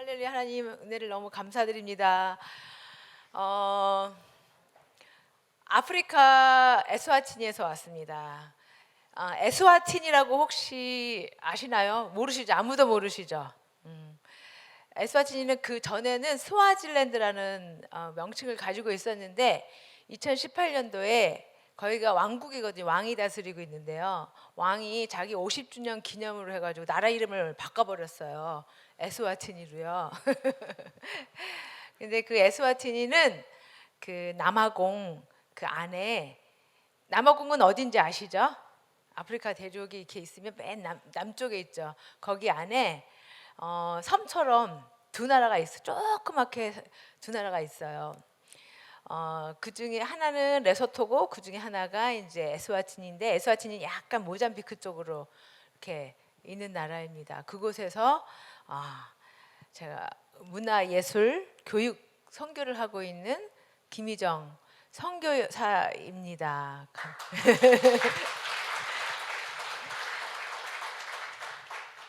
할렐루야. 하나님 은혜를 너무 감사드립니다. 아프리카 에스와티니에서 왔습니다. 에스와티니라고 혹시 아시나요? 모르시죠? 아무도 모르시죠? 에스와티니는 그 전에는 스와질랜드라는 명칭을 가지고 있었는데 2018년도에 거기가 왕국이거든요. 왕이 다스리고 있는데요. 왕이 자기 50주년 기념으로 해가지고 나라 이름을 바꿔버렸어요. 에스와티니로요. 근데 그 에스와티니는 그 남아공 그 안에, 남아공은 어딘지 아시죠? 아프리카 대륙이 이렇게 있으면 맨 남쪽에 있죠. 거기 안에 섬처럼 두 나라가 있어. 조그맣게 두 나라가 있어요. 그 중에 하나는 레소토고 그 중에 하나가 이제 에스와티니인데, 에스와티니는 약간 모잠비크 쪽으로 이렇게 있는 나라입니다. 그곳에서 제가 문화예술 교육 선교를 하고 있는 김희정 선교사입니다.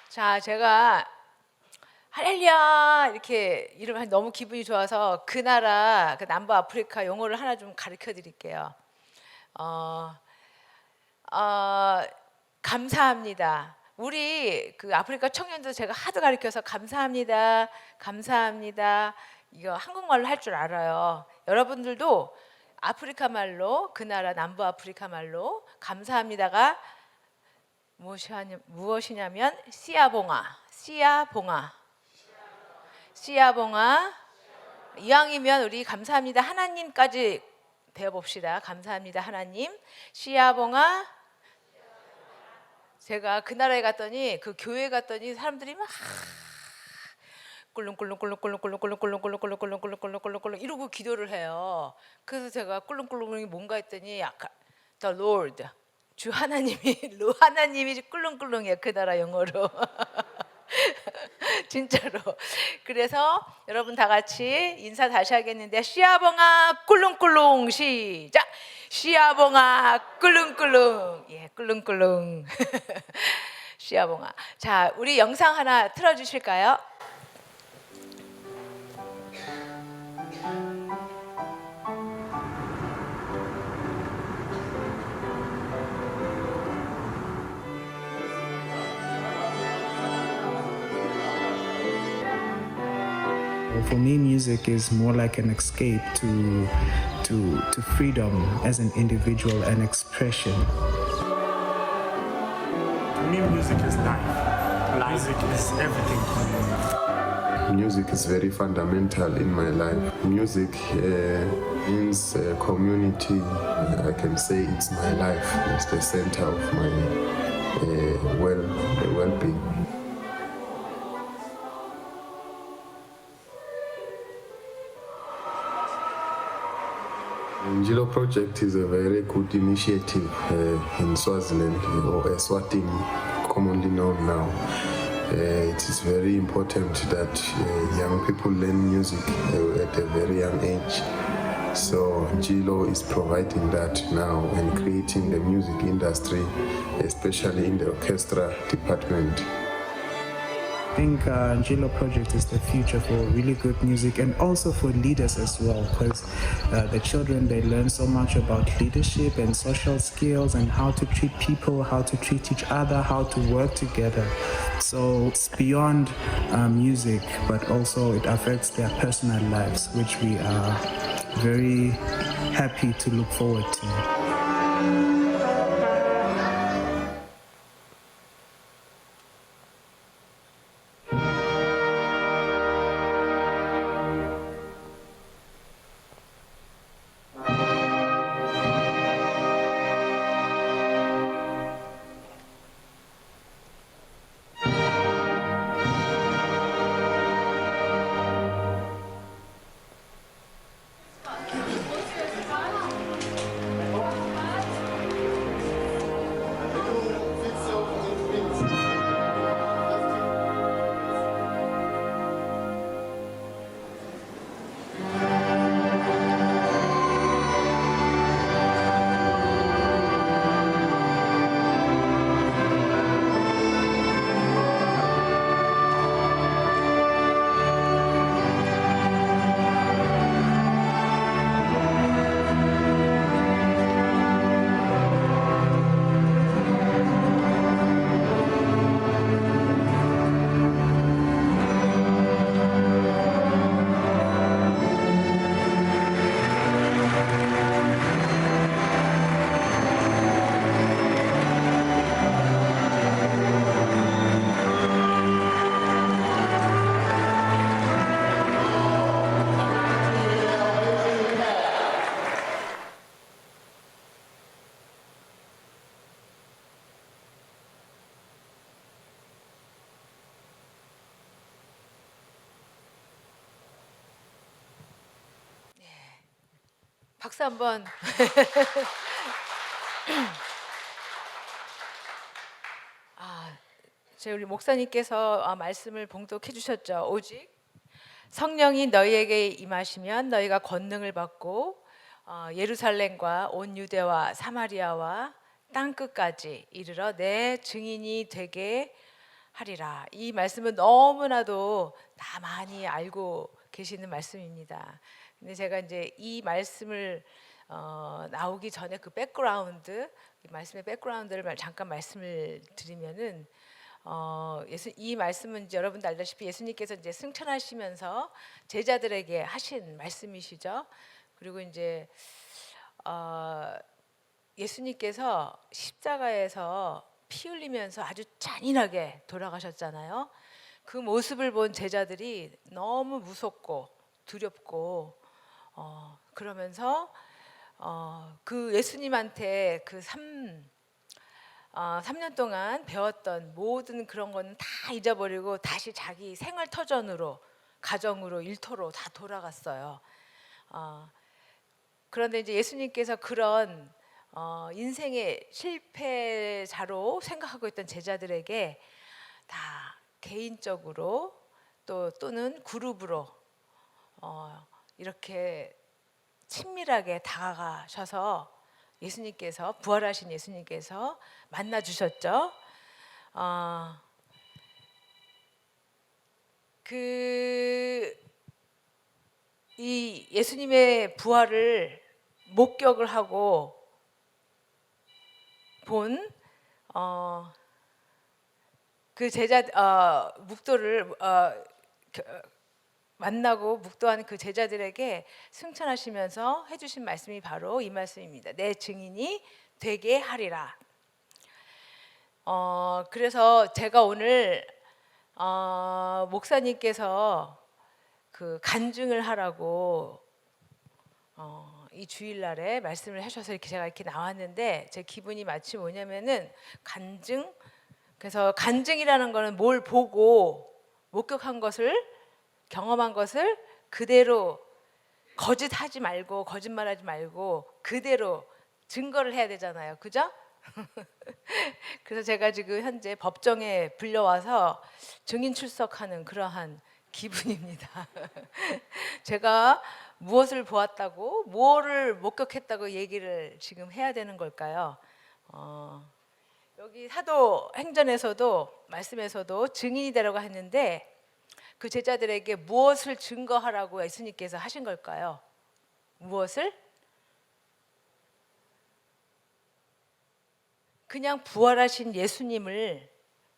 자, 제가 할렐루야 이렇게 이름을 너무 기분이 좋아서 그 나라, 그 남부 아프리카 용어를 하나 좀 가르쳐 드릴게요. 감사합니다. 우리 그 아프리카 청년들 제가 하도 가르쳐서 감사합니다, 감사합니다. 이거 한국말로 할 줄 알아요. 여러분들도 아프리카 말로, 그 나라 남부 아프리카 말로 감사합니다가 무엇이냐면 씨아봉아, 씨아봉아, 씨아봉아. 이왕이면 우리 감사합니다 하나님까지 배워봅시다. 감사합니다 하나님. 씨아봉아. 제가 그 나라에 갔더니, 그 교회에 갔더니 사람들이 막 꿀렁꿀렁꿀렁꿀렁꿀렁꿀렁꿀렁꿀렁꿀렁꿀렁꿀렁꿀렁꿀렁꿀렁꿀렁꿀렁 이러고 기도를 해요. 그래서 제가 꿀렁꿀렁이 뭔가 했더니 약간 The Lord, 주 하나님이, 로 하나님이 꿀렁꿀렁이에요. 그 나라 영어로. 진짜로. 그래서 여러분 다 같이 인사 다시 하겠는데, 씨아봉아 꿀렁꿀렁 시작. 씨아봉아 꿀렁꿀렁. 예, 꿀렁꿀렁. 씨아봉아. 자, 우리 영상 하나 틀어주실까요? For me, music is more like an escape to freedom as an individual and expression. For me, music is life. Music is everything to me. Music is very fundamental in my life. Music means community. I can say it's my life. It's the center of my well-being. Njilo Project is a very good initiative in Swaziland, or Eswatini, commonly known now. It is very important that young people learn music at a very young age. So Njilo is providing that now and creating the music industry, especially in the orchestra department. I think Njilo Project is the future for really good music and also for leaders as well, because the children, they learn so much about leadership and social skills and how to treat people, how to treat each other, how to work together. So it's beyond music, but also it affects their personal lives, which we are very happy to look forward to. 박수 한번. 제 우리 목사님께서 말씀을 봉독해 주셨죠. 오직 성령이 너희에게 임하시면 너희가 권능을 받고 예루살렘과 온 유대와 사마리아와 땅 끝까지 이르러 내 증인이 되게 하리라. 이 말씀은 너무나도 다 많이 알고 계시는 말씀입니다. 근데 제가 이제 이 말씀을 나오기 전에 그 백그라운드, 이 말씀의 백그라운드를 잠깐 말씀을 드리면은 이 말씀은 이제 여러분도 알다시피 예수님께서 이제 승천하시면서 제자들에게 하신 말씀이시죠. 그리고 이제 예수님께서 십자가에서 피 흘리면서 아주 잔인하게 돌아가셨잖아요. 그 모습을 본 제자들이 너무 무섭고 두렵고 그러면서 그 예수님한테 그 3년 동안 배웠던 모든 그런 거는 다 잊어버리고 다시 자기 생활 터전으로, 가정으로, 일터로 다 돌아갔어요. 그런데 이제 예수님께서 그런 인생의 실패자로 생각하고 있던 제자들에게 다 개인적으로 또는 그룹으로 이렇게 친밀하게 다가가셔서 예수님께서, 부활하신 예수님께서 만나 주셨죠. 이 예수님의 부활을 목격을 하고 본 그 제자 묵도를 만나고 묵도한 그 제자들에게 승천하시면서 해주신 말씀이 바로 이 말씀입니다. 내 증인이 되게 하리라. 그래서 제가 오늘 목사님께서 그 간증을 하라고 이 주일날에 말씀을 하셔서 이렇게 제가 이렇게 나왔는데 제 기분이 마치 뭐냐면은 간증. 그래서 간증이라는 거는 뭘 보고 목격한 것을, 경험한 것을 그대로 거짓하지 말고, 거짓말하지 말고 그대로 증거를 해야 되잖아요. 그죠? 그래서 제가 지금 현재 법정에 불려와서 증인 출석하는 그러한 기분입니다. 제가 무엇을 보았다고, 무엇을 목격했다고 얘기를 지금 해야 되는 걸까요? 여기 사도행전에서도 말씀에서도 증인이 되라고 했는데 그 제자들에게 무엇을 증거하라고 예수님께서 하신 걸까요? 무엇을? 그냥 부활하신 예수님을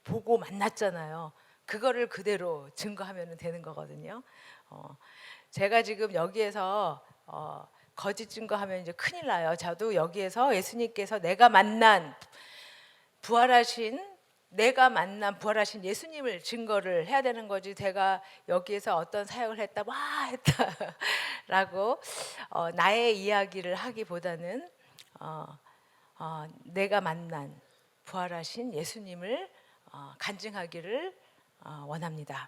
보고 만났잖아요. 그거를 그대로 증거하면 되는 거거든요. 제가 지금 여기에서 거짓 증거하면 이제 큰일 나요. 저도 여기에서 예수님께서 내가 만난 부활하신 예수님을 증거를 해야 되는 거지. 제가 여기에서 어떤 사역을 했다, 했다라고 나의 이야기를 하기보다는 내가 만난 부활하신 예수님을 간증하기를 원합니다.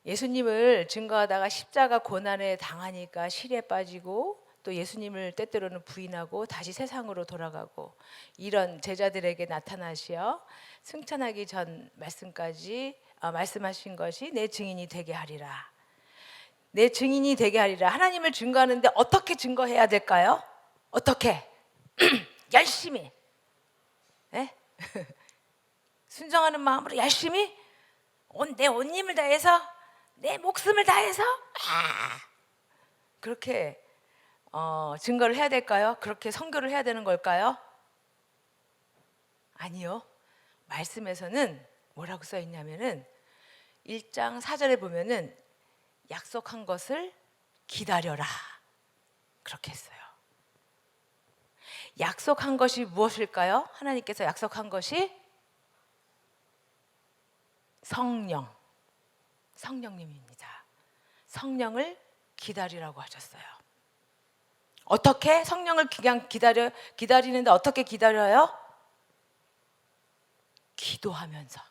예수님을 증거하다가 십자가 고난에 당하니까 실에 빠지고 또 예수님을 때때로는 부인하고 다시 세상으로 돌아가고 이런 제자들에게 나타나시어 승천하기 전 말씀까지 말씀하신 것이 내 증인이 되게 하리라. 내 증인이 되게 하리라. 하나님을 증거하는데 어떻게 증거해야 될까요? 어떻게? 열심히. 네? 순종하는 마음으로 열심히 내 온 힘을 다해서 내 목숨을 다해서 그렇게 증거를 해야 될까요? 그렇게 선교를 해야 되는 걸까요? 아니요. 말씀에서는 뭐라고 써 있냐면은 1장 4절에 보면은 약속한 것을 기다려라. 그렇게 했어요. 약속한 것이 무엇일까요? 하나님께서 약속한 것이 성령님입니다. 성령을 기다리라고 하셨어요. 어떻게? 성령을 그냥 기다리는데 어떻게 기다려요? 기도하면서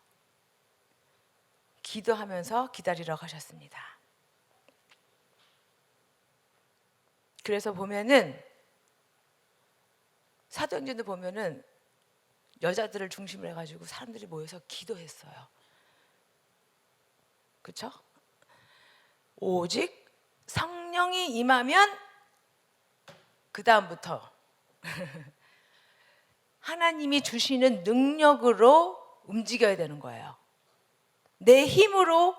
기다리러 가셨습니다. 그래서 보면은 사도행전도 보면은 여자들을 중심으로 해가지고 사람들이 모여서 기도했어요. 그렇죠? 오직 성령이 임하면 그 다음부터 하나님이 주시는 능력으로 움직여야 되는 거예요. 내 힘으로,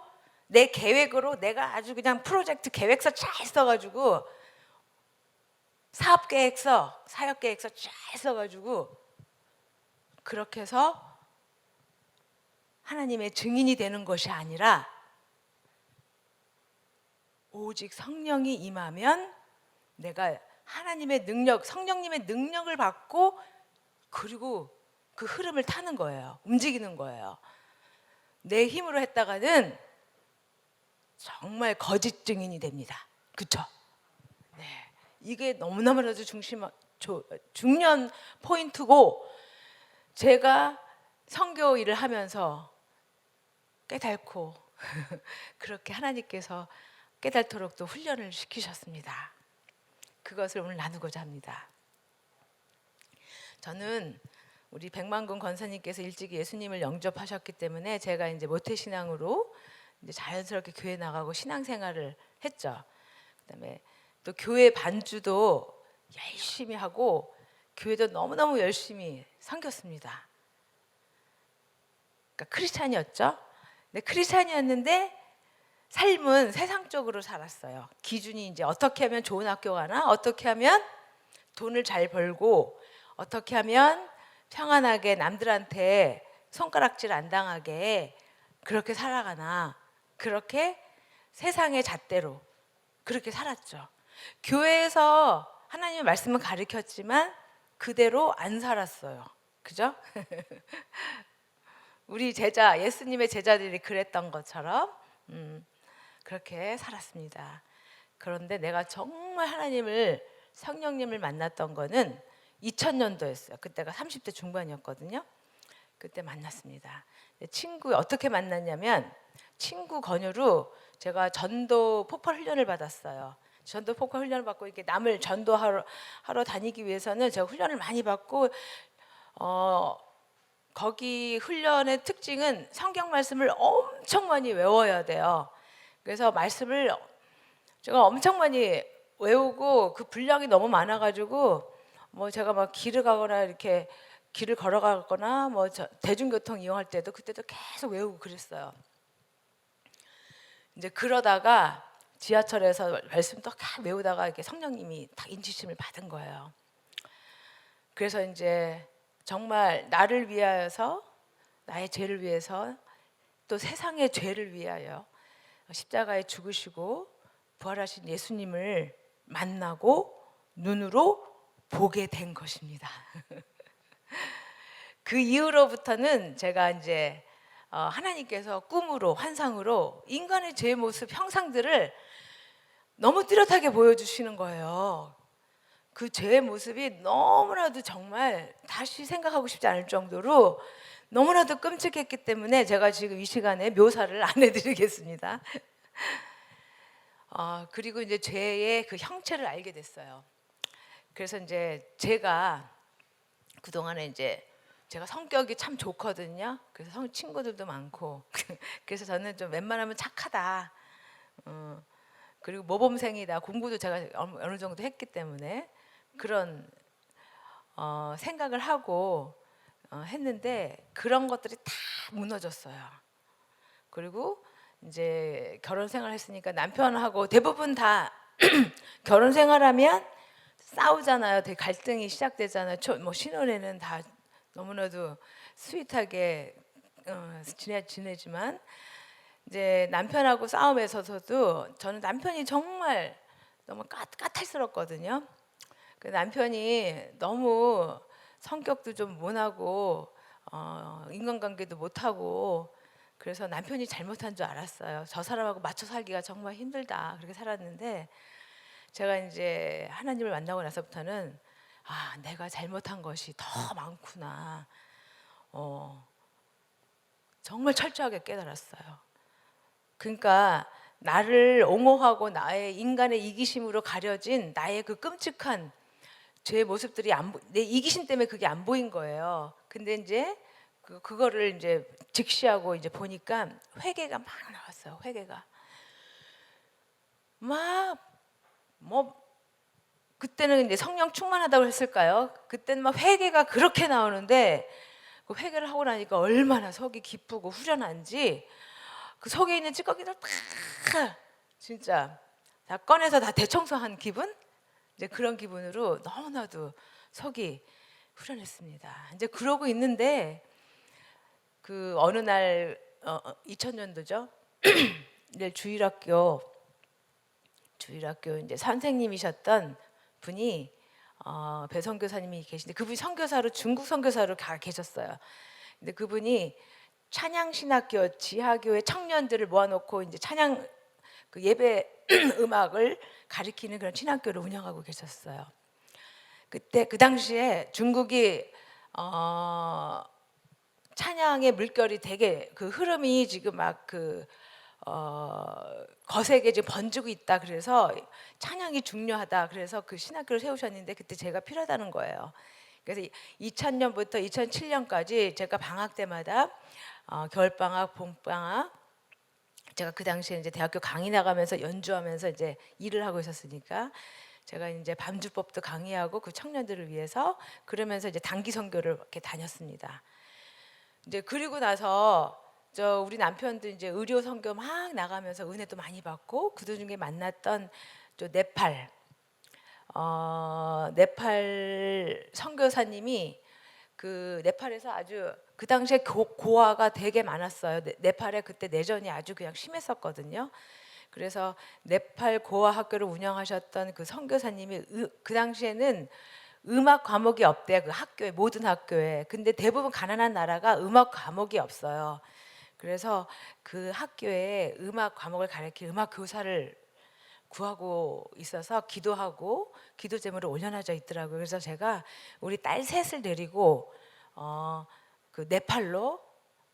내 계획으로 내가 아주 그냥 프로젝트 계획서 잘 써가지고 사업 계획서, 사역 계획서 잘 써가지고 그렇게 해서 하나님의 증인이 되는 것이 아니라 오직 성령이 임하면 내가 하나님의 능력, 성령님의 능력을 받고 그리고 그 흐름을 타는 거예요. 움직이는 거예요. 내 힘으로 했다가는 정말 거짓 증인이 됩니다. 그렇죠? 네, 이게 너무너무나도 중요한 포인트고 제가 선교 일을 하면서 깨닫고 그렇게 하나님께서 깨닫도록 또 훈련을 시키셨습니다. 그것을 오늘 나누고자 합니다. 저는 우리 백만군 권사님께서 일찍이 예수님을 영접하셨기 때문에 제가 이제 모태신앙으로 이제 자연스럽게 교회 나가고 신앙생활을 했죠. 그다음에 또 교회 반주도 열심히 하고 교회도 너무너무 열심히 섬겼습니다. 그러니까 크리스찬이었죠. 근데 크리스찬이었는데 삶은 세상적으로 살았어요. 기준이 이제 어떻게 하면 좋은 학교 가나, 어떻게 하면 돈을 잘 벌고, 어떻게 하면 평안하게 남들한테 손가락질 안 당하게 그렇게 살아가나, 그렇게 세상의 잣대로 그렇게 살았죠. 교회에서 하나님의 말씀을 가르쳤지만 그대로 안 살았어요. 그죠? 우리 제자, 예수님의 제자들이 그랬던 것처럼 그렇게 살았습니다. 그런데 내가 정말 하나님을, 성령님을 만났던 거는 2000년도였어요. 그때가 30대 중반이었거든요. 그때 만났습니다. 친구 어떻게 만났냐면 친구 권유로 제가 전도 폭발 훈련을 받았어요. 전도 폭발 훈련을 받고 이렇게 남을 전도하러 다니기 위해서는 제가 훈련을 많이 받고 거기 훈련의 특징은 성경 말씀을 엄청 많이 외워야 돼요. 그래서 말씀을 제가 엄청 많이 외우고 그 분량이 너무 많아가지고 뭐 제가 막 길을 가거나 이렇게 길을 걸어가거나 뭐 대중교통 이용할 때도 그때도 계속 외우고 그랬어요. 이제 그러다가 지하철에서 말씀 또 외우다가 이렇게 성령님이 딱 인지심을 받은 거예요. 그래서 이제 정말 나를 위하여서, 나의 죄를 위해서, 또 세상의 죄를 위하여 십자가에 죽으시고 부활하신 예수님을 만나고 눈으로 보게 된 것입니다. 그 이후로부터는 제가 이제 하나님께서 꿈으로, 환상으로 인간의 죄의 모습, 형상들을 너무 뚜렷하게 보여주시는 거예요. 그 죄의 모습이 너무나도 정말 다시 생각하고 싶지 않을 정도로 너무나도 끔찍했기 때문에 제가 지금 이 시간에 묘사를 안 해드리겠습니다. 그리고 이제 죄의 그 형체를 알게 됐어요. 그래서 이제 제가 그동안에 이제 제가 성격이 참 좋거든요. 그래서 친구들도 많고 그래서 저는 좀 웬만하면 착하다. 그리고 모범생이다. 공부도 제가 어느 정도 했기 때문에 그런 생각을 하고 했는데 그런 것들이 다 무너졌어요. 그리고 이제 결혼 생활했으니까 남편하고 대부분 다 결혼 생활하면 싸우잖아요. 되게 갈등이 시작되잖아요. 뭐 신혼에는 다 너무나도 스윗하게 지내지만 이제 남편하고 싸움에서도 저는 남편이 정말 너무 까탈스럽거든요. 그 남편이 너무 성격도 좀 모나고 인간관계도 못하고 그래서 남편이 잘못한 줄 알았어요. 저 사람하고 맞춰 살기가 정말 힘들다 그렇게 살았는데 제가 이제 하나님을 만나고 나서부터는 내가 잘못한 것이 더 많구나. 정말 철저하게 깨달았어요. 그러니까 나를 옹호하고 나의 인간의 이기심으로 가려진 나의 그 끔찍한 제 모습들이 내 이기심 때문에 그게 안 보인 거예요. 근데 이제 그거를 이제 직시하고 이제 보니까 회개가 막 나왔어요. 회개가 막 뭐 그때는 이제 성령 충만하다고 했을까요? 그때는 막 회개가 그렇게 나오는데 그 회개를 하고 나니까 얼마나 속이 기쁘고 후련한지 그 속에 있는 찌꺼기들 다 진짜 다 꺼내서 다 대청소한 기분? 이제 그런 기분으로 너무나도 속이 후련했습니다. 이제 그러고 있는데 그 어느 날 2000년도죠. 내일 주일학교 이제 선생님이셨던 분이 배 선교사님이 계신데 그분이 선교사로 중국 선교사로 가 계셨어요. 근데 그분이 찬양 신학교 지하교회 청년들을 모아놓고 이제 찬양 그 예배 음악을 가리키는 그런 신학교를 운영하고 계셨어요. 그때 그 당시에 중국이 찬양의 물결이 되게 그 흐름이 지금 막 거세게 지금 번지고 있다. 그래서 찬양이 중요하다. 그래서 그 신학교를 세우셨는데 그때 제가 필요하다는 거예요. 그래서 2000년부터 2007년까지 제가 방학 때마다 겨울방학, 봄방학 제가 그 당시에 이제 대학교 강의 나가면서 연주하면서 이제 일을 하고 있었으니까 제가 이제 밤주법도 강의하고 그 청년들을 위해서 그러면서 이제 단기 선교를 이렇게 다녔습니다. 이제 그리고 나서 우리 남편도 이제 의료 선교 막 나가면서 은혜도 많이 받고 그 도중에 만났던 네팔 선교사님이 그 네팔에서 아주 그 당시에 고아가 되게 많았어요. 네팔에 그때 내전이 아주 그냥 심했었거든요. 그래서 네팔 고아 학교를 운영하셨던 그 선교사님이 그 당시에는 음악 과목이 없대요. 그 학교에 모든 학교에. 근데 대부분 가난한 나라가 음악 과목이 없어요. 그래서 그 학교에 음악 과목을 가르칠 음악 교사를 구하고 있어서 기도하고 기도 제목을 올려놔져 있더라고요. 그래서 제가 우리 딸 셋을 데리고 그 네팔로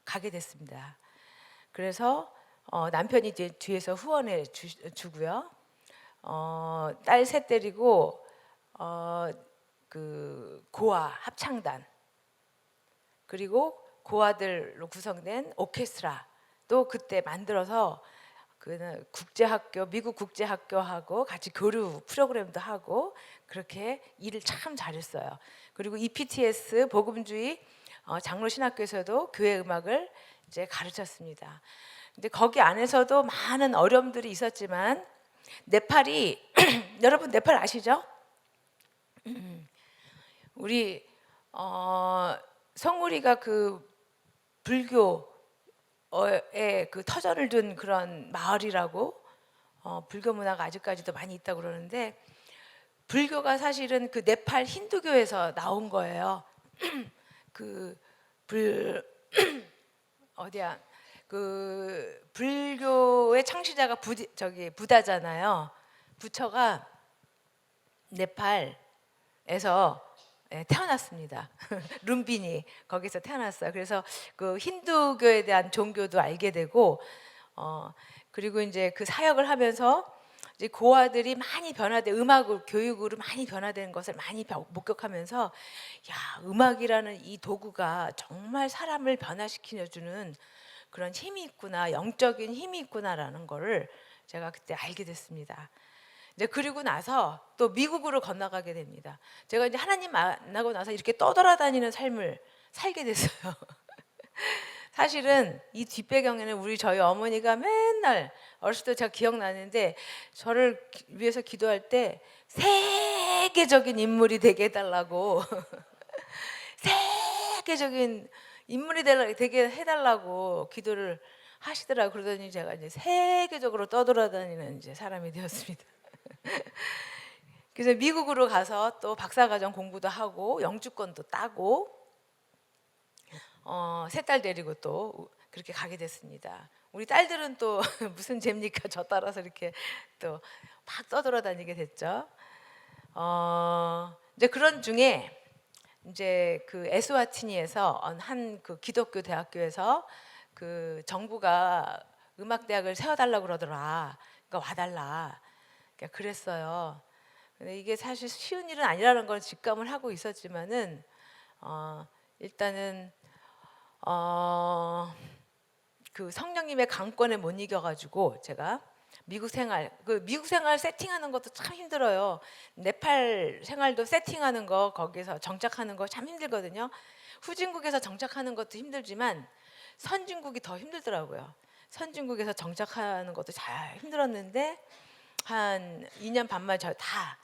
가게 됐습니다. 그래서 남편이 뒤에서 후원해 주고요. 딸 셋 데리고 그 고아 합창단 그리고 고아들로 구성된 오케스트라도 그때 만들어서 그 국제학교 미국 국제학교하고 같이 교류 프로그램도 하고 그렇게 일을 참 잘했어요. 그리고 EPTS 복음주의 장로 신학교에서도 교회 음악을 이제 가르쳤습니다. 근데 거기 안에서도 많은 어려움들이 있었지만 네팔이 여러분 네팔 아시죠? 우리 성우리가 그 불교에 그 터전을 둔 그런 마을이라고 불교 문화가 아직까지도 많이 있다고 그러는데 불교가 사실은 그 네팔 힌두교에서 나온 거예요. 어디야? 그 불교의 창시자가 부다잖아요. 부처가 네팔에서 태어났습니다. 룸비니 거기서 태어났어요. 그래서 그 힌두교에 대한 종교도 알게 되고 그리고 이제 그 사역을 하면서 이제 고아들이 많이 변화돼 음악으로 교육으로 많이 변화되는 것을 많이 목격하면서 야 음악이라는 이 도구가 정말 사람을 변화시켜주는 그런 힘이 있구나 영적인 힘이 있구나라는 거를 제가 그때 알게 됐습니다. 이제 그리고 나서 또 미국으로 건너가게 됩니다. 제가 이제 하나님 만나고 나서 이렇게 떠돌아다니는 삶을 살게 됐어요. 사실은 이 뒷배경에는 저희 어머니가 맨날 어렸을 때 제가 기억나는데 저를 위해서 기도할 때 세계적인 인물이 되게 해달라고 세계적인 인물이 되게 해달라고 기도를 하시더라고요. 그러더니 제가 이제 세계적으로 떠돌아다니는 이제 사람이 되었습니다. 그래서 미국으로 가서 또 박사과정 공부도 하고 영주권도 따고 세 딸 데리고 또 그렇게 가게 됐습니다. 우리 딸들은 또 무슨 죄입니까? 저 따라서 이렇게 또 막 떠돌아다니게 됐죠. 이제 그런 중에 이제 그 에스와티니에서 한 그 기독교 대학교에서 그 정부가 음악대학을 세워달라고 그러더라. 그러니까 와달라. 그러니까 그랬어요. 근데 이게 사실 쉬운 일은 아니라는 걸 직감을 하고 있었지만은 일단은 그 성령님의 강권에 못 이겨가지고 제가 미국 생활 세팅하는 것도 참 힘들어요. 네팔 생활도 세팅하는 거 거기서 정착하는 거 참 힘들거든요. 후진국에서 정착하는 것도 힘들지만 선진국이 더 힘들더라고요. 선진국에서 정착하는 것도 잘 힘들었는데 한 2년 반 만에 저 다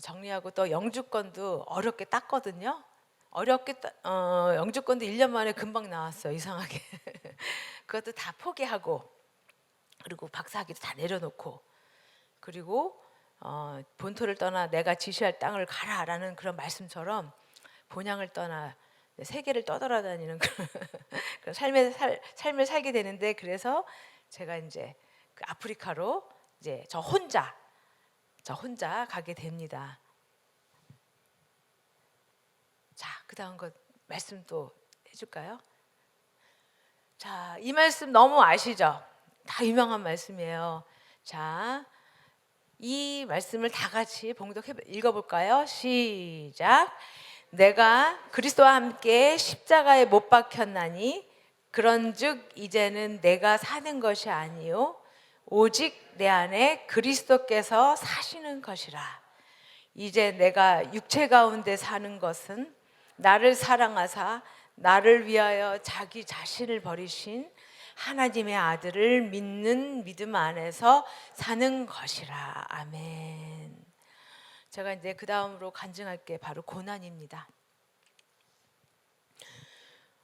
정리하고 또 영주권도 어렵게 땄거든요. 영주권도 1년 만에 금방 나왔어요. 이상하게. 그것도 다 포기하고 그리고 박사학위도 다 내려놓고 그리고 본토를 떠나 내가 지시할 땅을 가라라는 그런 말씀처럼 본향을 떠나 세계를 떠돌아다니는 그런 삶을 살게 되는데 그래서 제가 이제 그 아프리카로 이제 저 혼자 가게 됩니다. 자, 그다음 거 말씀 또 해줄까요? 자, 이 말씀 너무 아시죠? 다 유명한 말씀이에요. 자, 이 말씀을 다 같이 봉독해 읽어볼까요? 시작. 내가 그리스도와 함께 십자가에 못 박혔나니 그런즉 이제는 내가 사는 것이 아니요 오직 내 안에 그리스도께서 사시는 것이라. 이제 내가 육체 가운데 사는 것은 나를 사랑하사 나를 위하여 자기 자신을 버리신 하나님의 아들을 믿는 믿음 안에서 사는 것이라. 아멘. 제가 이제 그 다음으로 간증할 게 바로 고난입니다.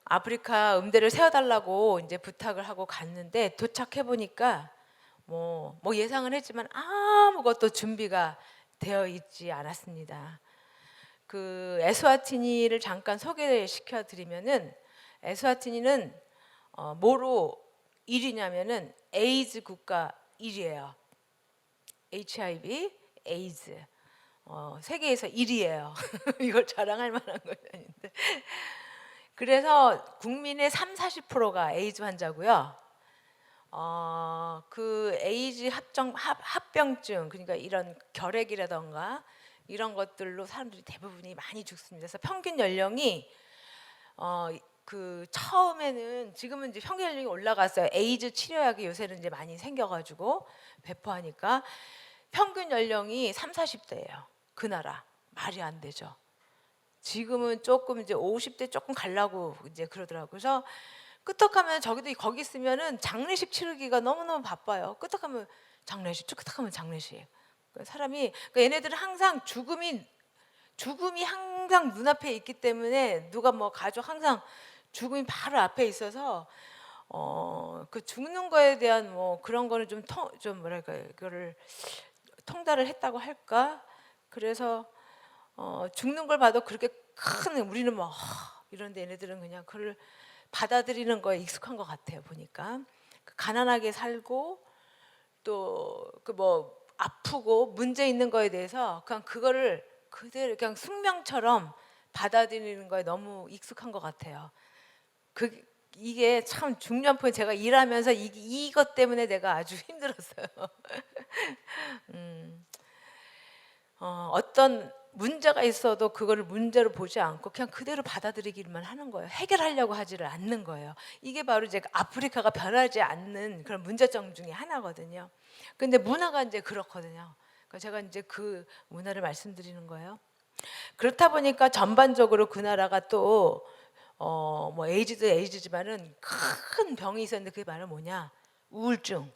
아프리카 음대를 세워달라고 이제 부탁을 하고 갔는데 도착해 보니까 뭐 예상은 했지만 아무것도 준비가 되어 있지 않았습니다. 그 에스와티니를 잠깐 소개시켜 드리면은 에스와티니는 뭐로 1위냐면은 에이즈 국가 1위예요. HIV, 에이즈 세계에서 1위예요. 이걸 자랑할 만한 건 아닌데. 그래서 국민의 30-40%가 에이즈 환자고요. 그 에이즈 합병증 그러니까 이런 결핵이라던가 이런 것들로 사람들이 대부분이 많이 죽습니다. 그래서 평균 연령이 그 처음에는 지금은 이제 평균 연령이 올라갔어요. 에이즈 치료약이 요새는 이제 많이 생겨가지고 배포하니까 평균 연령이 30-40대예요. 그 나라 말이 안 되죠. 지금은 조금 이제 50대 조금 가려고 이제 그러더라고요. 그래서 끄떡하면 거기 있으면은 장례식 치르기가 너무너무 바빠요. 끄떡하면 장례식, 끄떡하면 장례식. 사람이 얘네들은 항상 죽음이 항상 눈앞에 있기 때문에 누가 뭐 가족 항상 죽음이 바로 앞에 있어서 그 죽는 거에 대한 뭐 그런 거는 좀 뭐랄까 이거를 통달을 했다고 할까? 그래서 죽는 걸 봐도 그렇게 큰 우리는 뭐 이런데 얘네들은 그냥 그걸 받아들이는 거에 익숙한 것 같아요. 보니까 가난하게 살고 또 그 뭐 아프고 문제 있는 거에 대해서 그냥 그거를 그대로 그냥 숙명처럼 받아들이는 거에 너무 익숙한 것 같아요. 이게 참 중요한 포인트. 제가 일하면서 이것 때문에 내가 아주 힘들었어요. 어떤 문제가 있어도 그거를 문제로 보지 않고 그냥 그대로 받아들이기만 하는 거예요. 해결하려고 하지를 않는 거예요. 이게 바로 이제 아프리카가 변하지 않는 그런 문제점 중에 하나거든요. 근데 문화가 이제 그렇거든요. 그러니까 제가 이제 그 문화를 말씀드리는 거예요. 그렇다 보니까 전반적으로 그 나라가 또 뭐 에이즈도 에이즈지만은 큰 병이 있었는데 그게 바로 뭐냐? 우울증,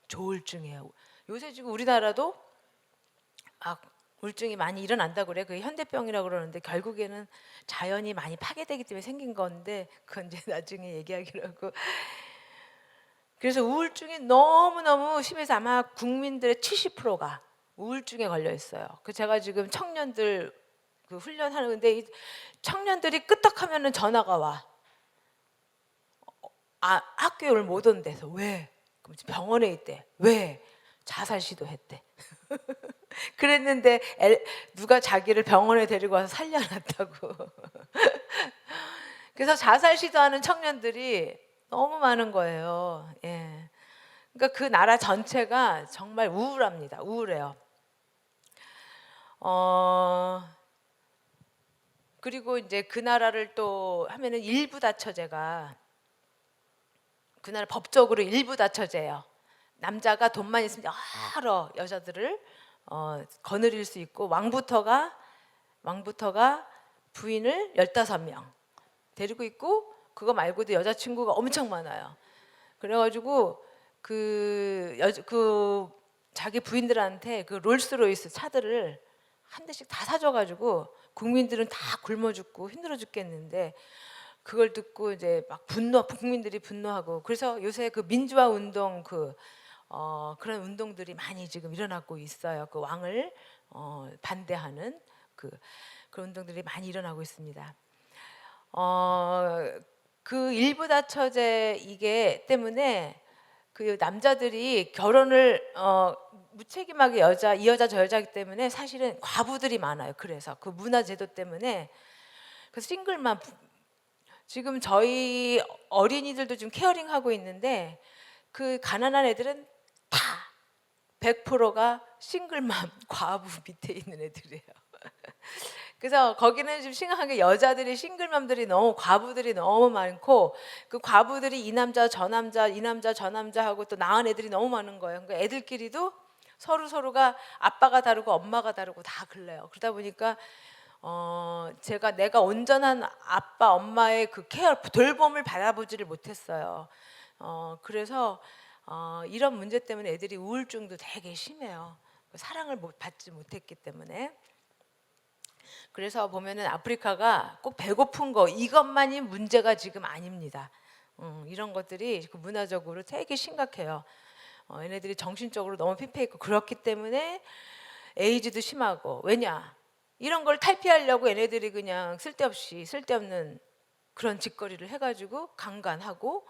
조울증이에요. 요새 지금 우리나라도 우울증이 많이 일어난다고 그래. 그게 현대병이라고 그러는데 결국에는 자연이 많이 파괴되기 때문에 생긴 건데 그건 이제 나중에 얘기하기로 하고. 그래서 우울증이 너무너무 심해서 아마 국민들의 70%가 우울증에 걸려 있어요. 그 제가 지금 청년들 그 훈련하는데 이 청년들이 끄떡하면은 전화가 와. 학교에 오늘 못 온대서 왜? 그럼 병원에 있대. 왜? 자살 시도했대. 그랬는데 누가 자기를 병원에 데리고 와서 살려놨다고. 그래서 자살 시도하는 청년들이 너무 많은 거예요. 예. 그러니까 그 나라 전체가 정말 우울합니다. 우울해요. 그리고 이제 그 나라를 또 하면은 일부 다처제가 그 나라 법적으로 일부 다처제예요. 남자가 돈만 있으면 여러 여자들을 거느릴 수 있고 왕부터가 부인을 15명 데리고 있고 그거 말고도 여자친구가 엄청 많아요. 그래가지고 그 자기 부인들한테 그 롤스로이스 차들을 한 대씩 다 사줘가지고 국민들은 다 굶어 죽고 힘들어 죽겠는데 그걸 듣고 이제 막 국민들이 분노하고 그래서 요새 그 민주화 운동 그런 운동들이 많이 지금 일어나고 있어요. 그 왕을 반대하는 그런 운동들이 많이 일어나고 있습니다. 그 일부 다처제 이게 때문에 그 남자들이 결혼을 무책임하게 이 여자 저 여자이기 때문에 사실은 과부들이 많아요. 그래서 그 문화 제도 때문에 그 싱글맘 지금 저희 어린이들도 좀 케어링하고 있는데 그 가난한 애들은 다 100%가 싱글맘 과부 밑에 있는 애들이에요. 그래서 거기는 좀 심각한 게 여자들이 싱글맘들이 너무 과부들이 너무 많고 그 과부들이 이 남자 저 남자 이 남자 저 남자 하고 또 낳은 애들이 너무 많은 거예요. 그러니까 애들끼리도 서로가 아빠가 다르고 엄마가 다르고 다 그래요. 그러다 보니까 내가 온전한 아빠 엄마의 그 케어 돌봄을 받아보지를 못했어요. 그래서 이런 문제 때문에 애들이 우울증도 되게 심해요. 사랑을 받지 못했기 때문에. 그래서 보면은 아프리카가 꼭 배고픈 거 이것만이 문제가 지금 아닙니다. 이런 것들이 그 문화적으로 되게 심각해요. 얘네들이 정신적으로 너무 피폐했고 그렇기 때문에 에이즈도 심하고 왜냐 이런 걸 탈피하려고 얘네들이 그냥 쓸데없는 그런 짓거리를 해가지고 강간하고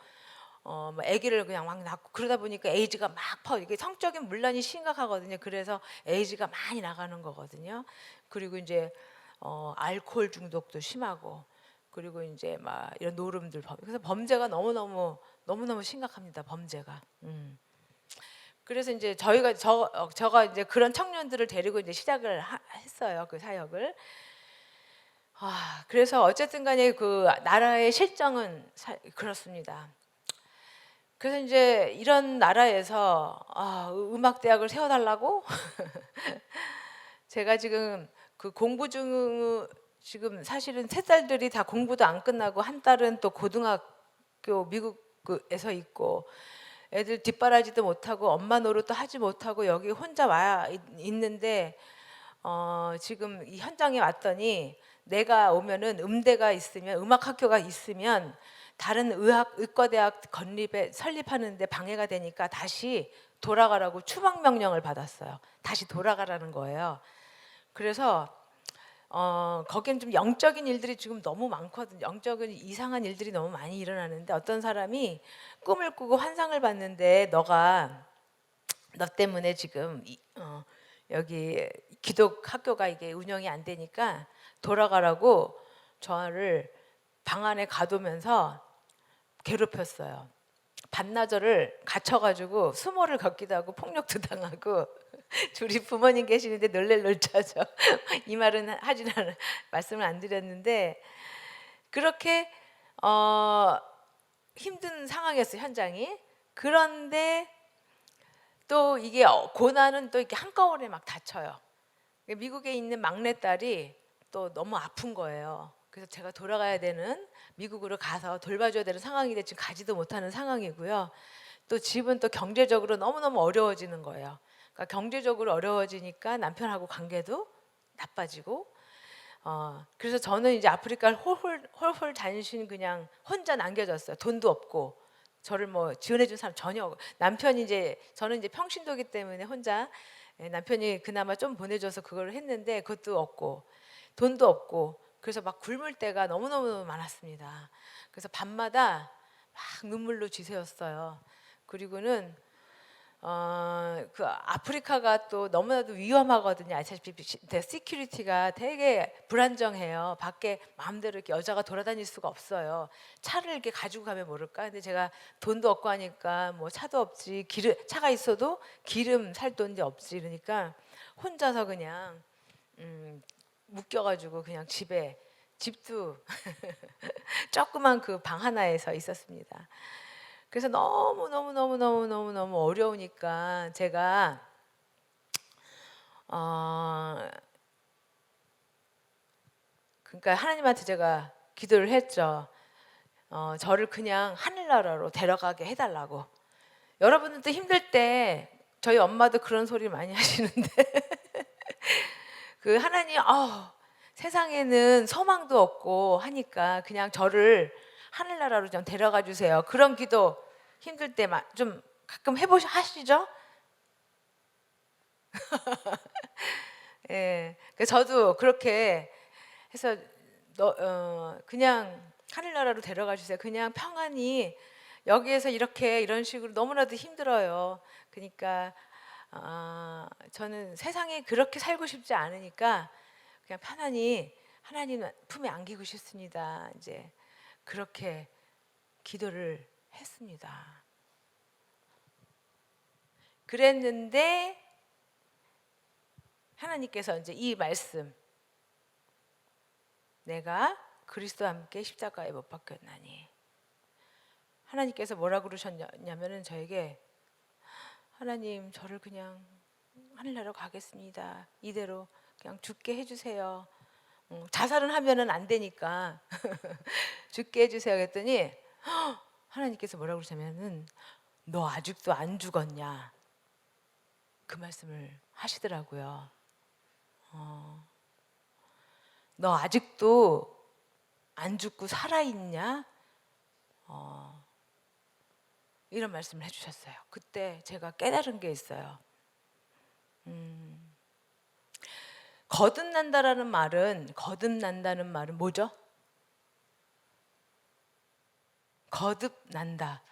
아기를 그냥 막 낳고 그러다 보니까 에이즈가 막 이게 성적인 문란이 심각하거든요. 그래서 에이즈가 많이 나가는 거거든요. 그리고 이제 알코올 중독도 심하고 그리고 이제 막 이런 노름들 그래서 범죄가 너무너무 심각합니다. 범죄가. 그래서 이제 저가 이제 그런 청년들을 데리고 이제 시작을 했어요. 그 사역을. 그래서 어쨌든 간에 그 나라의 실정은 그렇습니다. 그래서 이제 이런 나라에서 음악 대학을 세워달라고 제가 지금 그 지금 사실은 세 딸들이 다 공부도 안 끝나고 한 딸은 또 고등학교 미국에서 있고 애들 뒷바라지도 못하고 엄마 노릇도 하지 못하고 여기 혼자 와 있는데 지금 이 현장에 왔더니 내가 오면은 음대가 있으면 음악학교가 있으면 다른 의과대학 설립하는데 방해가 되니까 다시 돌아가라고 추방 명령을 받았어요. 다시 돌아가라는 거예요. 그래서 거기는 좀 영적인 일들이 지금 너무 많거든요. 영적인 이상한 일들이 너무 많이 일어나는데 어떤 사람이 꿈을 꾸고 환상을 봤는데 너 때문에 지금 여기 기독학교가 이게 운영이 안 되니까 돌아가라고 저를 방 안에 가두면서 괴롭혔어요. 반나절을 갇혀가지고 수모를 걷기도 하고 폭력도 당하고 둘이 부모님 계시는데 놀래죠. 이 말은 말씀을 안 드렸는데 그렇게 힘든 상황이었어요. 현장이. 그런데 또 이게 고난은 또 이렇게 한꺼번에 막 닥쳐요. 미국에 있는 막내딸이 또 너무 아픈 거예요. 그래서 제가 돌아가야 되는 미국으로 가서 돌봐줘야 되는 상황인데 지금 가지도 못하는 상황이고요. 또 집은 또 경제적으로 너무너무 어려워지는 거예요. 그러니까 경제적으로 어려워지니까 남편하고 관계도 나빠지고 그래서 저는 이제 아프리카를 홀홀 단신 그냥 혼자 남겨졌어요. 돈도 없고 저를 뭐 지원해준 사람 전혀 남편이 저는 이제 평신도기 때문에 혼자 남편이 그나마 좀 보내줘서 그걸 했는데 그것도 없고 돈도 없고 그래서 막 굶을 때가 너무너무 많았습니다. 그래서 밤마다 막 눈물로 지새웠어요. 그리고는 그 아프리카가 또 너무나도 위험하거든요. 아시다시피 시큐리티가 되게 불안정해요. 밖에 마음대로 이렇게 여자가 돌아다닐 수가 없어요. 차를 이렇게 가지고 가면 모를까. 근데 제가 돈도 없고 하니까 뭐 차도 없지, 차가 있어도 기름 살 돈도 없지. 이러니까 혼자서 그냥 묶여가지고 그냥 집도 조그만 그 방 하나에서 있었습니다. 그래서 너무 어려우니까 제가 그러니까 하나님한테 제가 기도를 했죠. 저를 그냥 하늘나라로 데려가게 해달라고. 여러분들도 힘들 때 저희 엄마도 그런 소리 많이 하시는데 그 하나님 세상에는 소망도 없고 하니까 그냥 저를 하늘나라로 좀 데려가 주세요. 그런 기도 힘들 때 좀 가끔 하시죠? 예, 저도 그렇게 해서 그냥 하늘나라로 데려가 주세요. 그냥 평안히 여기에서 이런 식으로 너무나도 힘들어요. 그러니까 저는 세상에 그렇게 살고 싶지 않으니까 그냥 편안히 하나님 품에 안기고 싶습니다. 이제 그렇게 기도를 했습니다. 그랬는데 하나님께서 이제 이 말씀, 내가 그리스도와 함께 십자가에 못 박혔나니, 하나님께서 뭐라고 그러셨냐면은 저에게, 하나님 저를 그냥 하늘나라로 가겠습니다. 이대로 그냥 죽게 해주세요. 자살은 하면은 안 되니까 죽게 해주세요. 그랬더니 하나님께서 뭐라고 그러시냐면은, 너 아직도 안 죽었냐, 그 말씀을 하시더라고요. 너 아직도 안 죽고 살아있냐? 이런 말씀을 해주셨어요. 그때 제가 깨달은 게 있어요. 거듭난다는 말은 뭐죠? 거듭난다.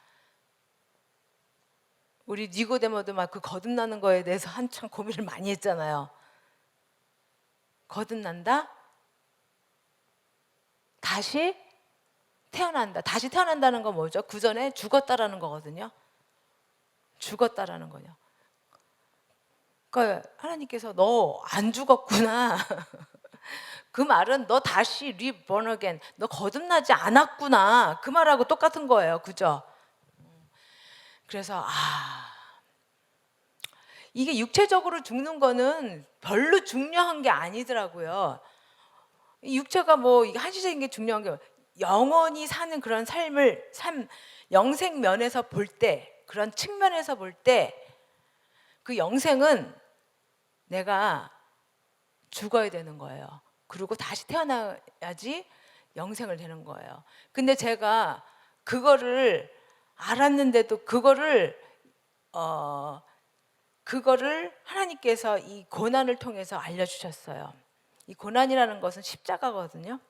우리 니고데모도 막 그 거듭나는 거에 대해서 한참 고민을 많이 했잖아요. 거듭난다? 다시 태어난다. 다시 태어난다는 건 뭐죠? 그 전에 죽었다라는 거거든요. 죽었다라는 거요. 그러니까 하나님께서 너 안 죽었구나. 그 말은 너 다시 reborn again, 너 거듭나지 않았구나, 그 말하고 똑같은 거예요. 그죠? 그래서 이게 육체적으로 죽는 거는 별로 중요한 게 아니더라고요. 육체가 뭐 한시적인 게 중요한 게, 영원히 사는 그런 영생 면에서 볼 때, 그런 측면에서 볼 때 그 영생은 내가 죽어야 되는 거예요. 그리고 다시 태어나야지 영생을 되는 거예요. 근데 제가 그거를 알았는데도 그거를 하나님께서 이 고난을 통해서 알려주셨어요. 이 고난이라는 것은 십자가거든요.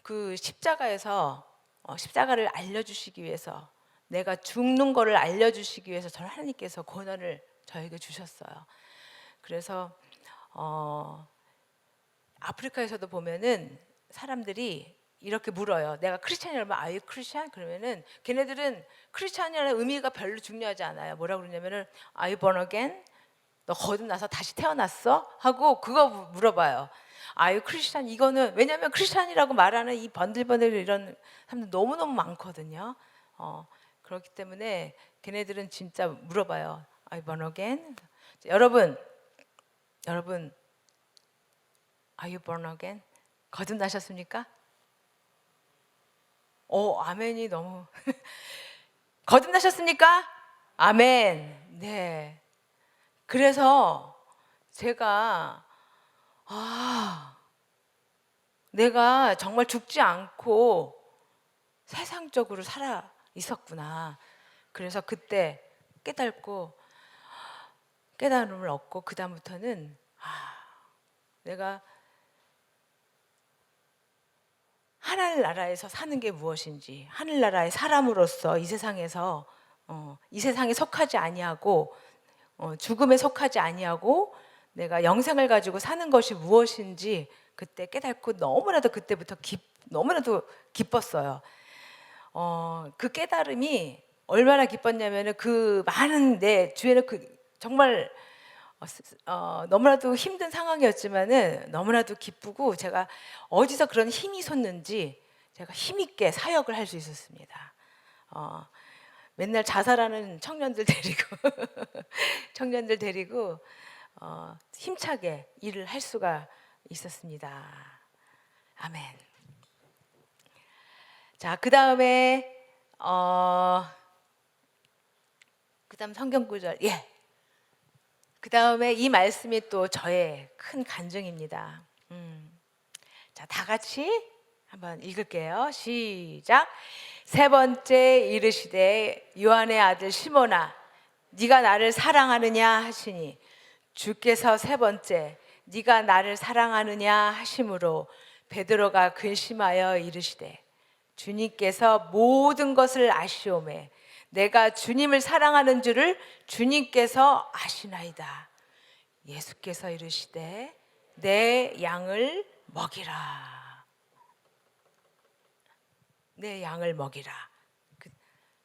그 십자가에서 십자가를 알려주시기 위해서, 내가 죽는 거를 알려주시기 위해서 저를 하나님께서 고난을 저에게 주셨어요. 그래서 아프리카에서도 보면은 사람들이 이렇게 물어요. 내가 크리스찬이라면 Are you Christian? 그러면은 걔네들은 크리스찬이라는 의미가 별로 중요하지 않아요. 뭐라고 그러냐면은 Are you born again? 너 거듭나서 다시 태어났어? 하고 그거 물어봐요. Are you Christian? 이거는 왜냐하면 크리스찬이라고 말하는 이 번들번들 이런 사람들 너무너무 많거든요. 그렇기 때문에 걔네들은 진짜 물어봐요. Are you born again? 여러분, Are you born again? 거듭나셨습니까? 아멘이 너무 거듭나셨습니까? 아멘. 네. 그래서 제가 내가 정말 죽지 않고 세상적으로 살아 있었구나. 그래서 그때 깨달음을 얻고 그 다음부터는 내가 하늘나라에서 사는 게 무엇인지, 하늘나라의 사람으로서 이 세상에서 이 세상에 속하지 아니하고 죽음에 속하지 아니하고 내가 영생을 가지고 사는 것이 무엇인지 그때 깨닫고 너무나도 그때부터 너무나도 기뻤어요. 그 깨달음이 얼마나 기뻤냐면은 그 많은 내 주에는 정말 너무나도 힘든 상황이었지만은 너무나도 기쁘고 제가 어디서 그런 힘이 솟는지 제가 힘있게 사역을 할 수 있었습니다. 맨날 자살하는 청년들 데리고 힘차게 일을 할 수가 있었습니다. 아멘. 자, 그다음 성경 구절. 예. 그다음에 이 말씀이 또 저의 큰 간증입니다. 자, 다 같이 한번 읽을게요. 시작. 세 번째 이르시되 요한의 아들 시몬아 네가 나를 사랑하느냐 하시니 주께서 세 번째 네가 나를 사랑하느냐 하심으로 베드로가 근심하여 이르시되 주님께서 모든 것을 아시오매 내가 주님을 사랑하는 줄을 주님께서 아시나이다. 예수께서 이르시되 내 양을 먹이라. 내 양을 먹이라.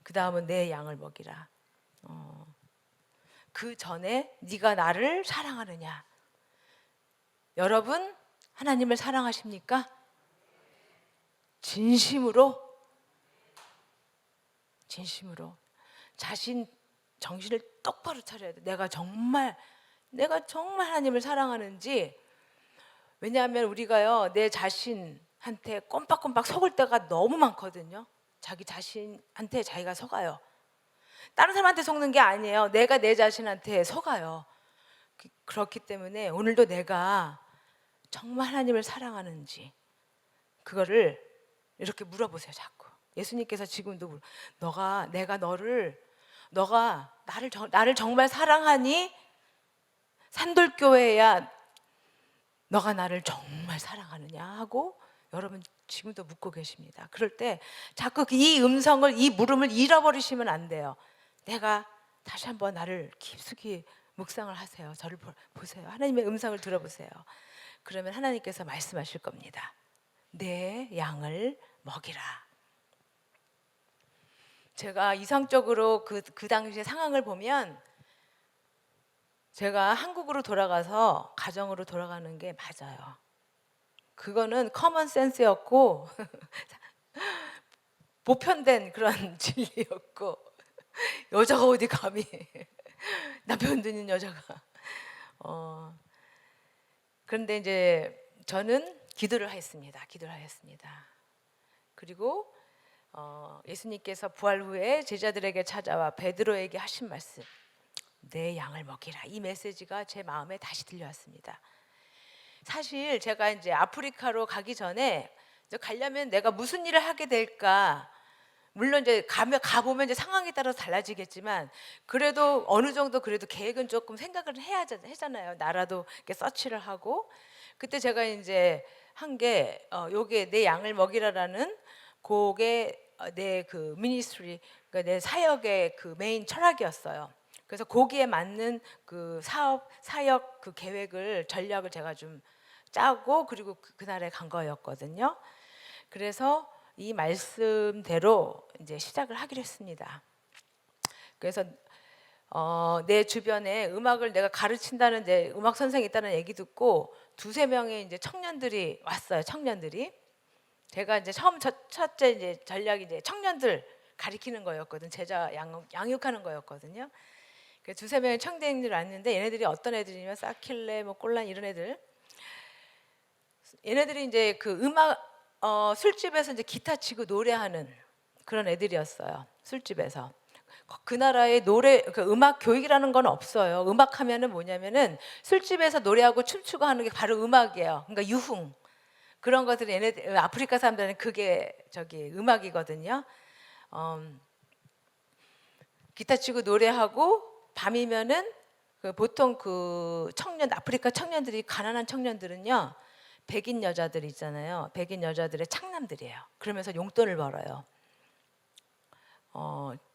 그 다음은 내 양을 먹이라. 그 전에 네가 나를 사랑하느냐. 여러분 하나님을 사랑하십니까? 진심으로 자신 정신을 똑바로 차려야 돼. 내가 정말 하나님을 사랑하는지. 왜냐하면 우리가요 내 자신한테 꼼빡꼼빡 속을 때가 너무 많거든요. 자기 자신한테 자기가 속아요. 다른 사람한테 속는 게 아니에요. 내가 내 자신한테 속아요. 그렇기 때문에 오늘도 내가 정말 하나님을 사랑하는지 그거를 이렇게 물어보세요. 자꾸 예수님께서 지금도 너가 나를 정말 사랑하니? 산돌교회야 너가 나를 정말 사랑하느냐 하고 여러분 지금도 묻고 계십니다. 그럴 때 자꾸 이 물음을 잃어버리시면 안 돼요. 내가 다시 한번 나를 깊숙이 묵상을 하세요. 저를 보세요. 하나님의 음성을 들어보세요. 그러면 하나님께서 말씀하실 겁니다. 내 양을 먹이라. 제가 이상적으로 그 당시의 상황을 보면 제가 한국으로 돌아가서 가정으로 돌아가는 게 맞아요. 그거는 커먼 센스였고 보편된 그런 진리였고 여자가 어디 감히 남편 두는 여자가 그런데 이제 저는 기도를 하였습니다. 그리고 예수님께서 부활 후에 제자들에게 찾아와 베드로에게 하신 말씀 내 양을 먹이라. 이 메시지가 제 마음에 다시 들려왔습니다. 사실 제가 이제 아프리카로 가기 전에 가려면 내가 무슨 일을 하게 될까, 물론 이제 가보면 이제 상황에 따라서 달라지겠지만 그래도 어느 정도 그래도 계획은 조금 생각을 해야 하잖아요. 나라도 이렇게 서치를 하고. 그때 제가 이제 한 게 요게 내 양을 먹이라라는 그게 내 그 미니스트리, 그러니까 내 사역의 그 메인 철학이었어요. 그래서 거기에 맞는 그 사역 그 계획을 전략을 제가 좀 짜고 그리고 그날에 간 거였거든요. 그래서 이 말씀대로 이제 시작을 하기로 했습니다. 그래서 내 주변에 음악을 내가 가르친다는 이제 음악 선생이 있다는 얘기 듣고 두세 명의 이제 청년들이 왔어요. 청년들이. 제가 이제 첫째 이제 전략이 이제 청년들 가리키는 거였거든. 제자 양육하는 거였거든요. 그래서 두세 명의 청년들이 왔는데 얘네들이 어떤 애들이냐면 사킬레, 뭐 꼴란 이런 애들. 얘네들이 이제 그 음악 술집에서 이제 기타 치고 노래하는 그런 애들이었어요. 술집에서. 그 나라의 그 음악 교육이라는 건 없어요. 음악 하면은 뭐냐면은 술집에서 노래하고 춤추고 하는 게 바로 음악이에요. 그러니까 유흥. 그런 것들이 얘네들 아프리카 사람들은 그게 음악이거든요. 기타 치고 노래하고 밤이면은 보통 그 아프리카 청년들이 가난한 청년들은요. 백인 여자들 있잖아요. 백인 여자들의 창남들이에요. 그러면서 용돈을 벌어요.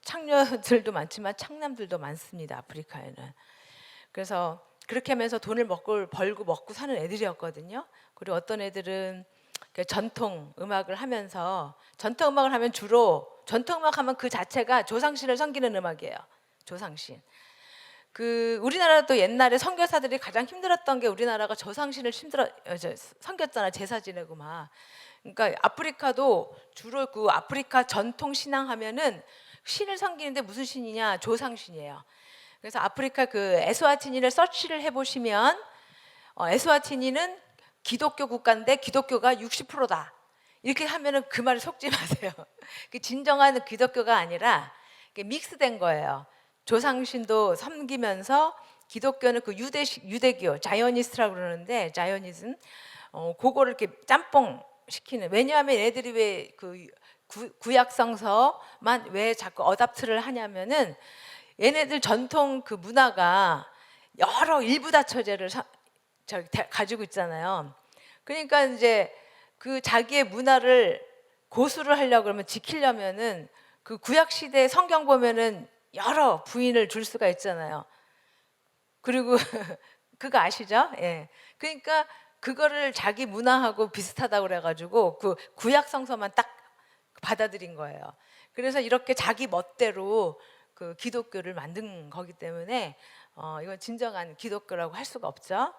창녀들도 많지만 창남들도 많습니다. 아프리카에는. 그래서 그렇게 하면서 돈을 벌고 먹고 사는 애들이었거든요. 그리고 어떤 애들은 전통 음악을 하면서, 전통 음악을 하면 주로 전통 음악 하면 그 자체가 조상신을 섬기는 음악이에요. 조상신. 우리나라도 옛날에 선교사들이 가장 힘들었던 게 우리나라가 조상신을 섬겼잖아. 제사 지내고 막. 그러니까 아프리카도 주로 그 아프리카 전통 신앙 하면은 신을 섬기는데 무슨 신이냐? 조상신이에요. 그래서 아프리카 그 에스와티니를 서치를 해보시면 에스와티니는 기독교 국가인데 기독교가 60%다. 이렇게 하면은 그 말을 속지 마세요. 그 진정한 기독교가 아니라 믹스된 거예요. 조상신도 섬기면서 기독교는 그 유대교, 자이오니스트라고 그러는데 자이오니즘, 그거를 이렇게 짬뽕 시키는. 왜냐하면 얘들이 왜 그 구약 성서만 왜 자꾸 어답트를 하냐면은 얘네들 전통 그 문화가 여러 일부 다처제를 가지고 있잖아요. 그러니까 이제 그 자기의 문화를 고수를 하려고 그러면, 지키려면은 그 구약 시대 성경 보면은 여러 부인을 줄 수가 있잖아요. 그리고 그거 아시죠? 예. 그러니까 그거를 자기 문화하고 비슷하다고 그래가지고 그 구약 성서만 딱 받아들인 거예요. 그래서 이렇게 자기 멋대로 그 기독교를 만든 거기 때문에 이건 진정한 기독교라고 할 수가 없죠.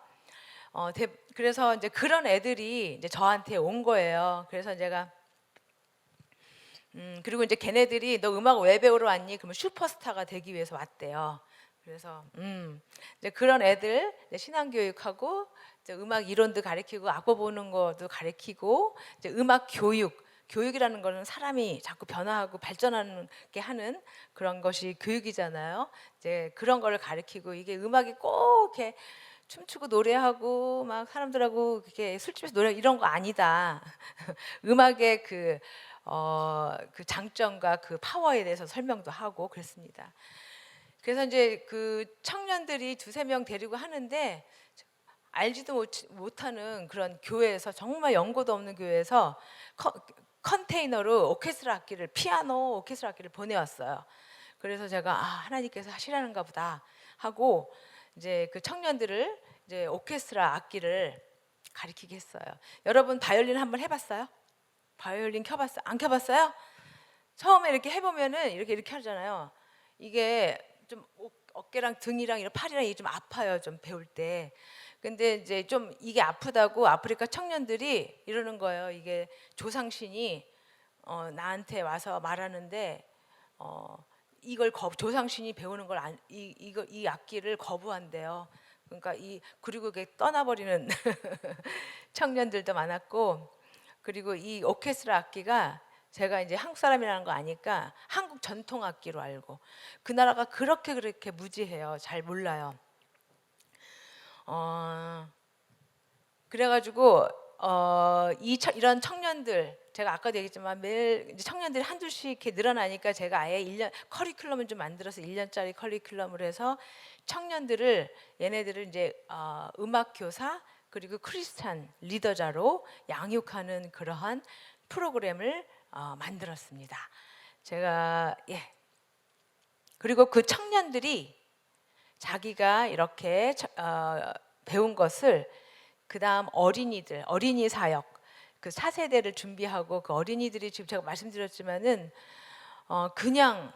그래서 이제 그런 애들이 이제 저한테 온 거예요. 그래서 제가 그리고 이제 걔네들이 너 음악 왜 배우러 왔니? 그러면 슈퍼스타가 되기 위해서 왔대요. 그래서 이제 그런 애들 이제 신앙교육하고 이제 음악 이론도 가르치고 악보 보는 것도 가르치고, 이제 음악 교육이라는 거는 사람이 자꾸 변화하고 발전하게 하는 그런 것이 교육이잖아요. 이제 그런 거를 가르치고, 이게 음악이 꼭 이렇게 춤추고 노래하고 막 사람들하고 이렇게 술집에서 노래 이런 거 아니다. 음악의 그 장점과 그 파워에 대해서 설명도 하고 그랬습니다. 그래서 이제 그 청년들이 2-3명 데리고 하는데, 알지도 못하는 그런 교회에서, 정말 연고도 없는 교회에서 컨테이너로 피아노 오케스트라 악기를 보내왔어요. 그래서 제가 하나님께서 하시라는가 보다 하고 이제 그 청년들을 이제 오케스트라 악기를 가르치게 했어요. 여러분 바이올린 한번 해봤어요? 바이올린 켜봤어요? 안 켜봤어요? 처음에 이렇게 해보면은 이렇게 하잖아요. 이게 좀 어깨랑 등이랑 이런 팔이랑 이게 좀 아파요. 좀 배울 때. 근데 이제 좀 이게 아프다고 아프리카 청년들이 이러는 거예요. 이게 조상신이 나한테 와서 말하는데 이걸 조상신이 배우는 걸 이 악기를 거부한대요. 그러니까 그리고 이게 떠나버리는 청년들도 많았고, 그리고 이 오케스트라 악기가 제가 이제 한국 사람이라는 거 아니까 한국 전통 악기로 알고, 그 나라가 그렇게 무지해요. 잘 몰라요. 그래가지고 이런 청년들, 제가 아까도 얘기했지만 매일 이제 청년들이 한둘씩 이렇게 늘어나니까 제가 아예 1년 커리큘럼을 좀 만들어서 1년짜리 커리큘럼을 해서 청년들을, 얘네들을 이제 음악 교사 그리고 크리스찬 리더자로 양육하는 그러한 프로그램을 만들었습니다. 제가 그리고 그 청년들이 자기가 이렇게 배운 것을 그다음 어린이 사역, 그 4세대를 준비하고, 그 어린이들이 지금 제가 말씀드렸지만은 그냥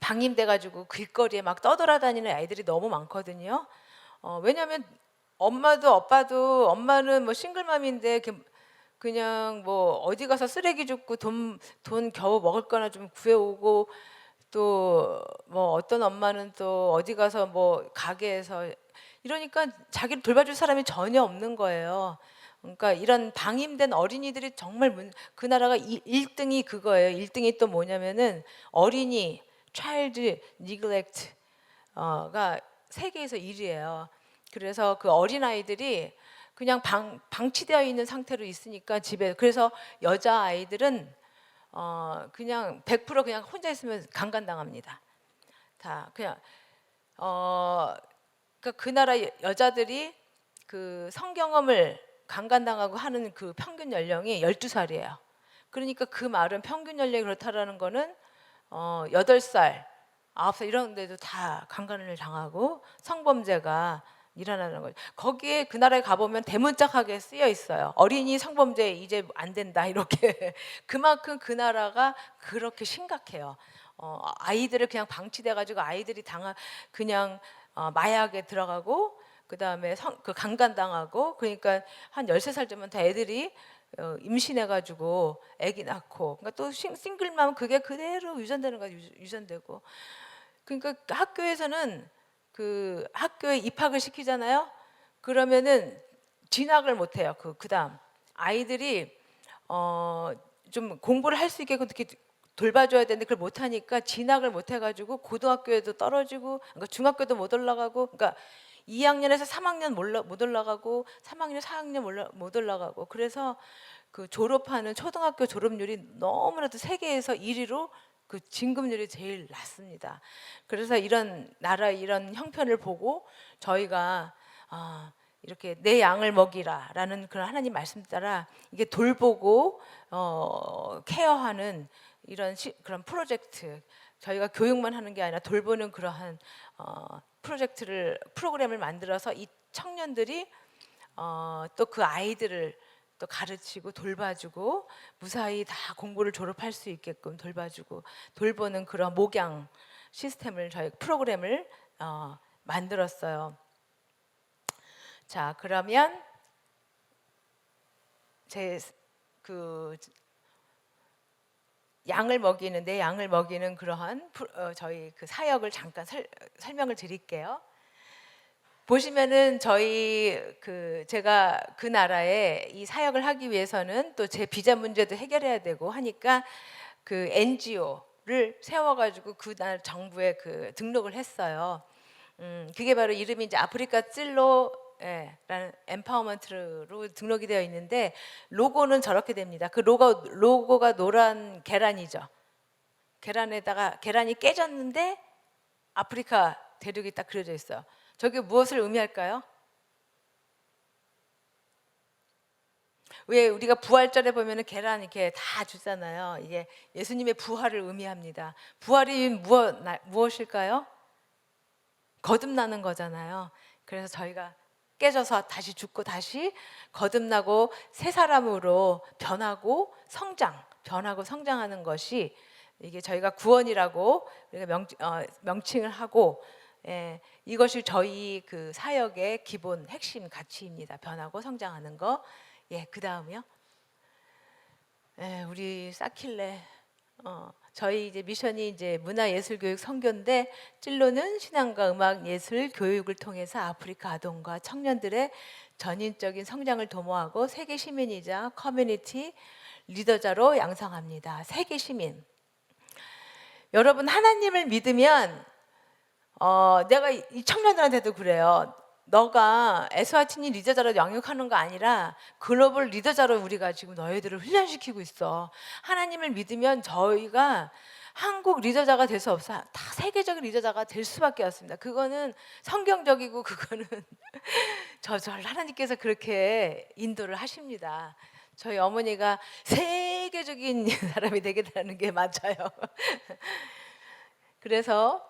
방임돼 가지고 길거리에 막 떠돌아다니는 아이들이 너무 많거든요. 왜냐하면 엄마도 아빠도, 엄마는 뭐 싱글맘인데 그냥 뭐 어디 가서 쓰레기 줍고 돈 겨우 먹을 거나 좀 구해오고, 또 뭐 어떤 엄마는 또 어디 가서 뭐 가게에서 이러니까 자기를 돌봐줄 사람이 전혀 없는 거예요. 그러니까 이런 방임된 어린이들이 정말 그 나라가 1등이 그거예요. 1등이 또 뭐냐면은 어린이 child neglect가 세계에서 1위예요. 그래서 그 어린아이들이 그냥 방치되어 있는 상태로 있으니까 집에, 그래서 여자아이들은 그냥 100% 그냥 혼자 있으면 강간당합니다. 다 그냥 그러니까 그 나라 여자들이 그 성경험을 강간당하고 하는 그 평균 연령이 12살이에요. 그러니까 그 말은 평균 연령이 그렇다라는 거는 8살, 9살 이런 데도 다 강간을 당하고 성범죄가 일어나는 거죠. 거기에 그 나라에 가보면 대문짝하게 쓰여 있어요. 어린이 성범죄 이제 안 된다 이렇게. 그만큼 그 나라가 그렇게 심각해요. 아이들을 그냥 방치돼가지고 아이들이 그냥 마약에 들어가고 그 다음에 그 강간당하고 그러니까 한 13살 되면 다 애들이 임신해가지고 아기 낳고 그러니까 또 싱글맘 그게 그대로 유전되는 거야 유전되고 그러니까 학교에서는 그 학교에 입학을 시키잖아요. 그러면은 진학을 못 해요. 그다음 아이들이 좀 공부를 할 수 있게 어떻게 돌봐줘야 되는데 그걸 못 하니까 진학을 못 해가지고 고등학교에도 떨어지고 그러니까 중학교도 못 올라가고 그러니까 2학년에서 3학년 못 올라가고 3학년 4학년 못 올라가고 그래서 그 졸업하는 초등학교 졸업률이 너무나도 세계에서 1위로 그 진급률이 제일 낮습니다. 그래서 이런 나라 이런 형편을 보고 저희가 이렇게 내 양을 먹이라라는 그런 하나님 말씀 따라 이게 돌보고 케어하는 그런 프로젝트 저희가 교육만 하는 게 아니라 돌보는 그러한 프로그램을 만들어서 이 청년들이 또 그 아이들을 또 가르치고 돌봐주고 무사히 다 공부를 졸업할 수 있게끔 돌봐주고 돌보는 그런 목양 시스템을 저희 프로그램을 만들었어요. 자, 그러면 내 양을 먹이는 그러한 저희 그 사역을 잠깐 설명을 드릴게요. 보시면은 제가 그 나라에 이 사역을 하기 위해서는 또 제 비자 문제도 해결해야 되고 하니까 그 NGO를 세워가지고 그날 정부에 등록을 했어요. 그게 바로 이름이 이제 아프리카 찔로라는 엠파워먼트로 등록이 되어 있는데 로고는 저렇게 됩니다. 그 로고가 노란 계란이죠. 계란이 깨졌는데 아프리카 대륙이 딱 그려져 있어요. 저게 무엇을 의미할까요? 왜 우리가 부활절에 보면은 계란 이렇게 다 주잖아요. 이게 예수님의 부활을 의미합니다. 부활이 무엇일까요? 거듭나는 거잖아요. 그래서 저희가 깨져서 다시 죽고 다시 거듭나고 새 사람으로 변하고 성장하는 것이 이게 저희가 구원이라고 우리가 명칭을 하고 이것이 저희 그 사역의 기본 핵심 가치입니다. 변하고 성장하는 거. 그 다음이요. 우리 사킬레 저희 이제 미션이 이제 문화예술교육 선교인데 찔로는 신앙과 음악 예술 교육을 통해서 아프리카 아동과 청년들의 전인적인 성장을 도모하고 세계 시민이자 커뮤니티 리더자로 양성합니다. 세계 시민. 여러분 하나님을 믿으면 내가 이 청년들한테도 그래요. 너가 에스와티니 리더자로 영역하는 거 아니라 글로벌 리더자로 우리가 지금 너희들을 훈련시키고 있어. 하나님을 믿으면 저희가 한국 리더자가 될 수 없어. 다 세계적인 리더자가 될 수밖에 없습니다. 그거는 성경적이고 그거는 하나님께서 그렇게 인도를 하십니다. 저희 어머니가 세계적인 사람이 되겠다는 게 맞아요. 그래서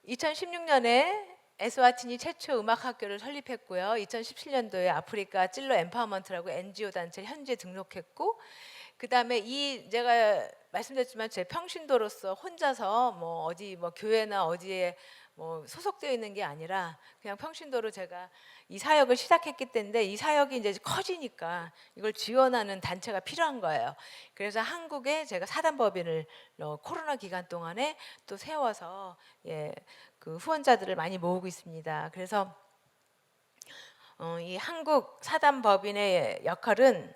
2016년에 에스와티니 최초 음악학교를 설립했고요. 2017년도에 아프리카 찔로 엠파워먼트라고 NGO 단체 현재 등록했고, 그 다음에 제가 말씀드렸지만 제 평신도로서 혼자서 어디 교회나 어디에 소속되어 있는 게 아니라 그냥 평신도로 제가 이 사역을 시작했기 때문에 이 사역이 이제 커지니까 이걸 지원하는 단체가 필요한 거예요. 그래서 한국에 제가 사단법인을 코로나 기간 동안에 또 세워서 그 후원자들을 많이 모으고 있습니다. 그래서 이 한국 사단법인의 역할은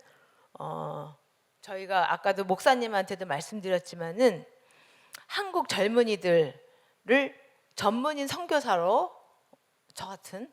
저희가 아까도 목사님한테도 말씀드렸지만은 한국 젊은이들을 전문인 선교사로 저 같은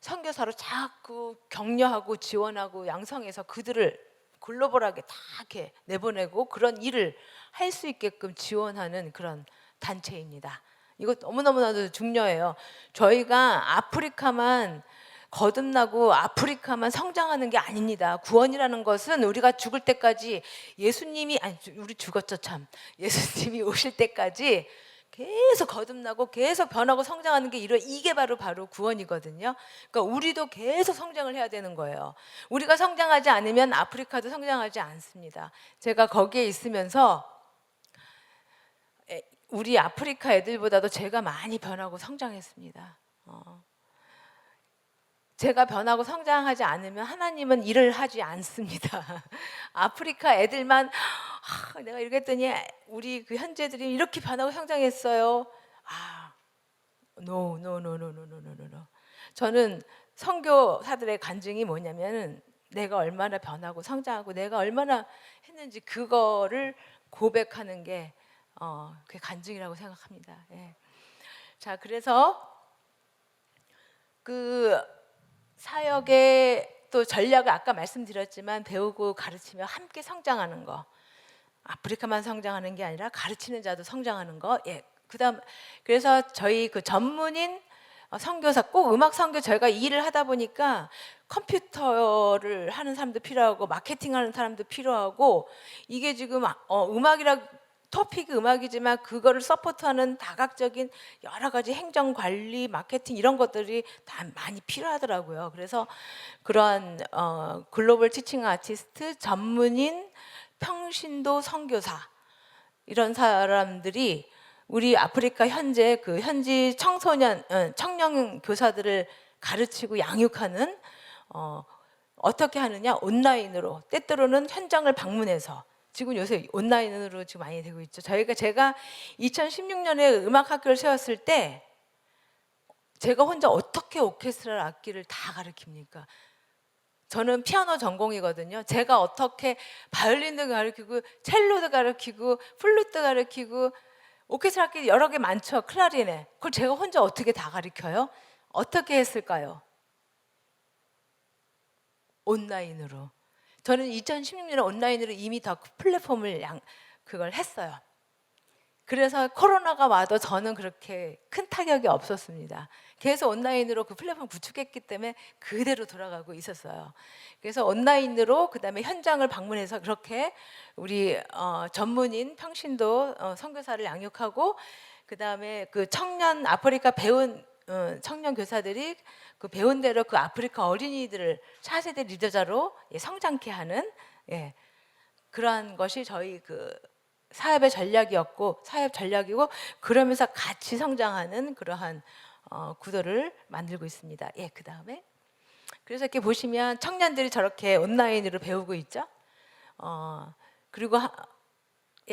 선교사로 자꾸 격려하고 지원하고 양성해서 그들을 글로벌하게 다 이렇게 내보내고 그런 일을 할 수 있게끔 지원하는 그런 단체입니다. 이거 너무너무나도 중요해요. 저희가 아프리카만 거듭나고 아프리카만 성장하는 게 아닙니다. 구원이라는 것은 우리가 죽을 때까지 예수님이 아니 우리 죽었죠 참. 예수님이 오실 때까지 계속 거듭나고 계속 변하고 성장하는 게 이게 바로 구원이거든요. 그러니까 우리도 계속 성장을 해야 되는 거예요. 우리가 성장하지 않으면 아프리카도 성장하지 않습니다. 제가 거기에 있으면서 우리 아프리카 애들보다도 제가 많이 변하고 성장했습니다. 제가 변하고 성장하지 않으면 하나님은 일을 하지 않습니다. 아프리카 애들만 내가 이렇게 했더니 우리 그 현재들이 이렇게 변하고 성장했어요. no. 저는 선교사들의 간증이 뭐냐면은 내가 얼마나 변하고 성장하고 내가 얼마나 했는지 그거를 고백하는 게 그게 간증이라고 생각합니다. 예. 자, 그래서 그 사역의 또 전략을 아까 말씀드렸지만 배우고 가르치며 함께 성장하는 거. 아프리카만 성장하는 게 아니라 가르치는 자도 성장하는 거. 예. 그다음 그래서 저희 그 전문인 선교사 꼭 음악 선교 저희가 이 일을 하다 보니까 컴퓨터를 하는 사람도 필요하고 마케팅하는 사람도 필요하고 이게 지금 음악이라 토픽이 음악이지만 그거를 서포트하는 다각적인 여러 가지 행정 관리, 마케팅 이런 것들이 다 많이 필요하더라고요. 그래서 그러한 글로벌 티칭 아티스트, 전문인, 평신도 선교사 이런 사람들이 우리 아프리카 현재 그 현지 청년 교사들을 가르치고 양육하는 어떻게 하느냐 온라인으로 때때로는 현장을 방문해서 지금 요새 온라인으로 지금 많이 되고 있죠. 제가 2016년에 음악학교를 세웠을 때 제가 혼자 어떻게 오케스트라 악기를 다 가르칩니까? 저는 피아노 전공이거든요. 제가 어떻게 바이올린도 가르치고 첼로도 가르치고 플루트 가르치고 오케스트라 악기 여러 개 많죠. 클라리넷. 그걸 제가 혼자 어떻게 다 가르쳐요? 어떻게 했을까요? 온라인으로. 저는 2016년에 온라인으로 이미 다 플랫폼을 그걸 했어요. 그래서 코로나가 와도 저는 그렇게 큰 타격이 없었습니다. 계속 온라인으로 그 플랫폼 구축했기 때문에 그대로 돌아가고 있었어요. 그래서 온라인으로 그다음에 현장을 방문해서 그렇게 우리 전문인 평신도 선교사를 양육하고 그다음에 그 청년 아프리카 배운 청년 교사들이 그 배운 대로 그 아프리카 어린이들을 차세대 리더자로 성장케 하는 그러한 것이 저희 그 사업의 전략이고 그러면서 같이 성장하는 그러한 구도를 만들고 있습니다. 예, 그 다음에 그래서 이렇게 보시면 청년들이 저렇게 온라인으로 배우고 있죠. 그리고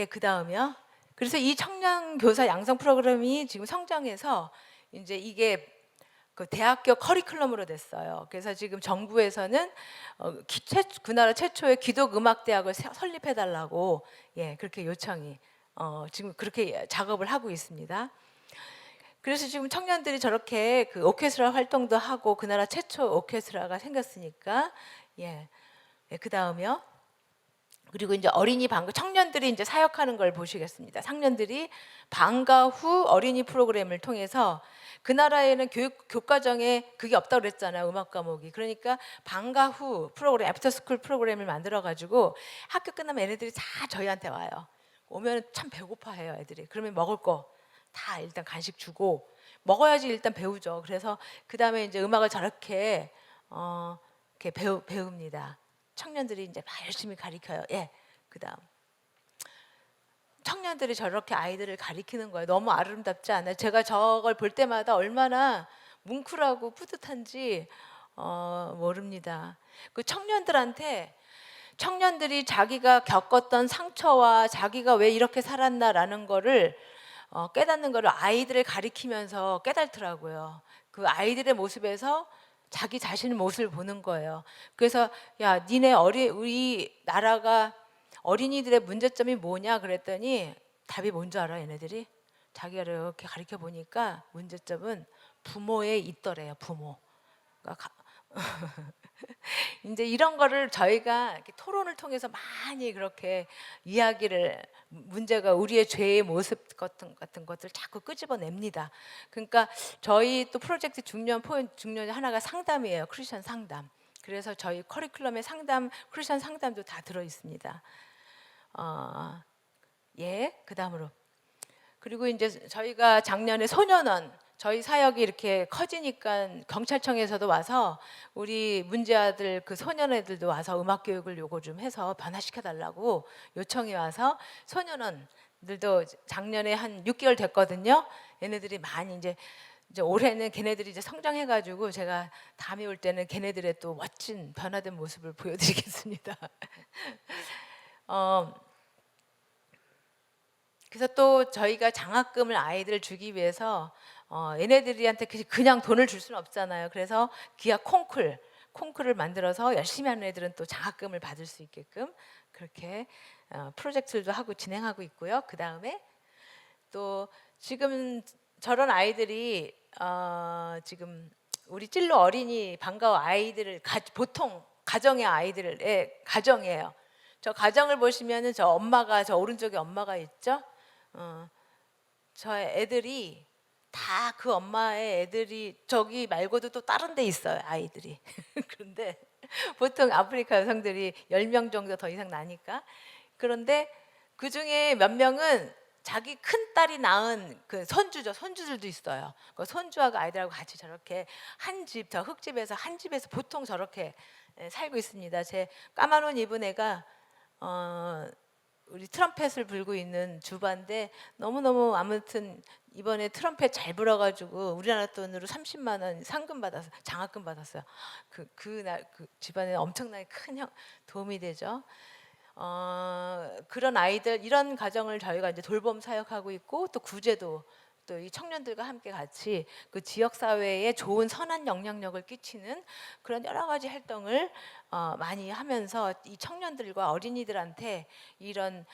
그 다음이요. 그래서 이 청년 교사 양성 프로그램이 지금 성장해서 이제 이게 그 대학교 커리큘럼으로 됐어요. 그래서 지금 정부에서는 그 나라 최초의 기독음악대학을 설립해달라고 그렇게 요청이 지금 그렇게 작업을 하고 있습니다. 그래서 지금 청년들이 저렇게 그 오케스트라 활동도 하고 그 나라 최초 오케스트라가 생겼으니까 그 다음이요. 그리고 이제 어린이 방과 청년들이 이제 사역하는 걸 보시겠습니다. 청년들이 방과 후 어린이 프로그램을 통해서 그 나라에는 교과정에 그게 없다고 그랬잖아요. 음악 과목이. 그러니까 방과 후 프로그램, 애프터스쿨 프로그램을 만들어 가지고 학교 끝나면 애들이 다 저희한테 와요. 오면 참 배고파해요, 애들이. 그러면 먹을 거 다 일단 간식 주고 먹어야지 일단 배우죠. 그래서 그 다음에 이제 음악을 저렇게 이렇게 배웁니다. 청년들이 이제 막 열심히 가르쳐요. 그다음 청년들이 저렇게 아이들을 가리키는 거예요. 너무 아름답지 않아요? 제가 저걸 볼 때마다 얼마나 뭉클하고 뿌듯한지 모릅니다. 그 청년들이 자기가 겪었던 상처와 자기가 왜 이렇게 살았나라는 거를 깨닫는 거를 아이들을 가리키면서 깨닫더라고요. 그 아이들의 모습에서 자기 자신의 모습을 보는 거예요. 그래서 야, 우리 나라가 어린이들의 문제점이 뭐냐 그랬더니 답이 뭔지 알아? 얘네들이 자기가 이렇게 가르쳐 보니까 문제점은 부모에 있더래요. 부모. 그러니까 이제 이런 거를 저희가 이렇게 토론을 통해서 많이 그렇게 이야기를 문제가 우리의 죄의 모습 같은 것들 자꾸 끄집어냅니다. 그러니까 저희 또 프로젝트 중요한 포인트 중요한 하나가 상담이에요. 크리스천 상담. 그래서 저희 커리큘럼에 상담 크리스천 상담도 다 들어 있습니다. 그다음으로 그리고 이제 저희가 작년에 소년원 저희 사역이 이렇게 커지니까 경찰청에서도 와서 우리 문제아들 그 소년애들도 와서 음악 교육을 요거 좀 해서 변화시켜 달라고 요청이 와서 소년원들도 작년에 한 6개월 됐거든요. 얘네들이 많이 이제 올해는 걔네들이 이제 성장해가지고 제가 다음에 올 때는 걔네들의 또 멋진 변화된 모습을 보여드리겠습니다. 그래서 또 저희가 장학금을 아이들 주기 위해서 얘네들한테 그냥 돈을 줄 수는 없잖아요. 그래서 기아 콩쿨을 만들어서 열심히 하는 애들은 또 장학금을 받을 수 있게끔 그렇게 프로젝트들도 하고 진행하고 있고요. 그 다음에 또 지금 저런 아이들이 지금 우리 찔로 어린이 반가워 아이들을 보통 가정의 아이들의 가정이에요. 저 가정을 보시면은 저 엄마가 저 오른쪽에 엄마가 있죠. 저 애들이 다 그 엄마의 애들이 저기 말고도 또 다른 데 있어요 아이들이. 그런데 보통 아프리카 여성들이 10명 정도 더 이상 나니까 그런데 그 중에 몇 명은 자기 큰 딸이 낳은 그 손주들도 있어요. 그 손주하고 아이들하고 같이 저렇게 저 흙집에서 한 집에서 보통 저렇게 살고 있습니다. 제 까만 옷 입은 애가 우리 트럼펫을 불고 있는 주바인데 너무너무 아무튼 이번에 트럼펫 잘 불어가지고 우리나라 돈으로 30만 원 상금 받아서 장학금 받았어요. 그날 그 집안에 엄청나게 큰 도움이 되죠. 그런 아이들 이런 가정을 저희가 이제 돌봄 사역하고 있고 또 구제도 또 이 청년들과 함께 같이 그 지역 사회에 좋은 선한 영향력을 끼치는 그런 여러 가지 활동을 많이 하면서 이 청년들과 어린이들한테 이런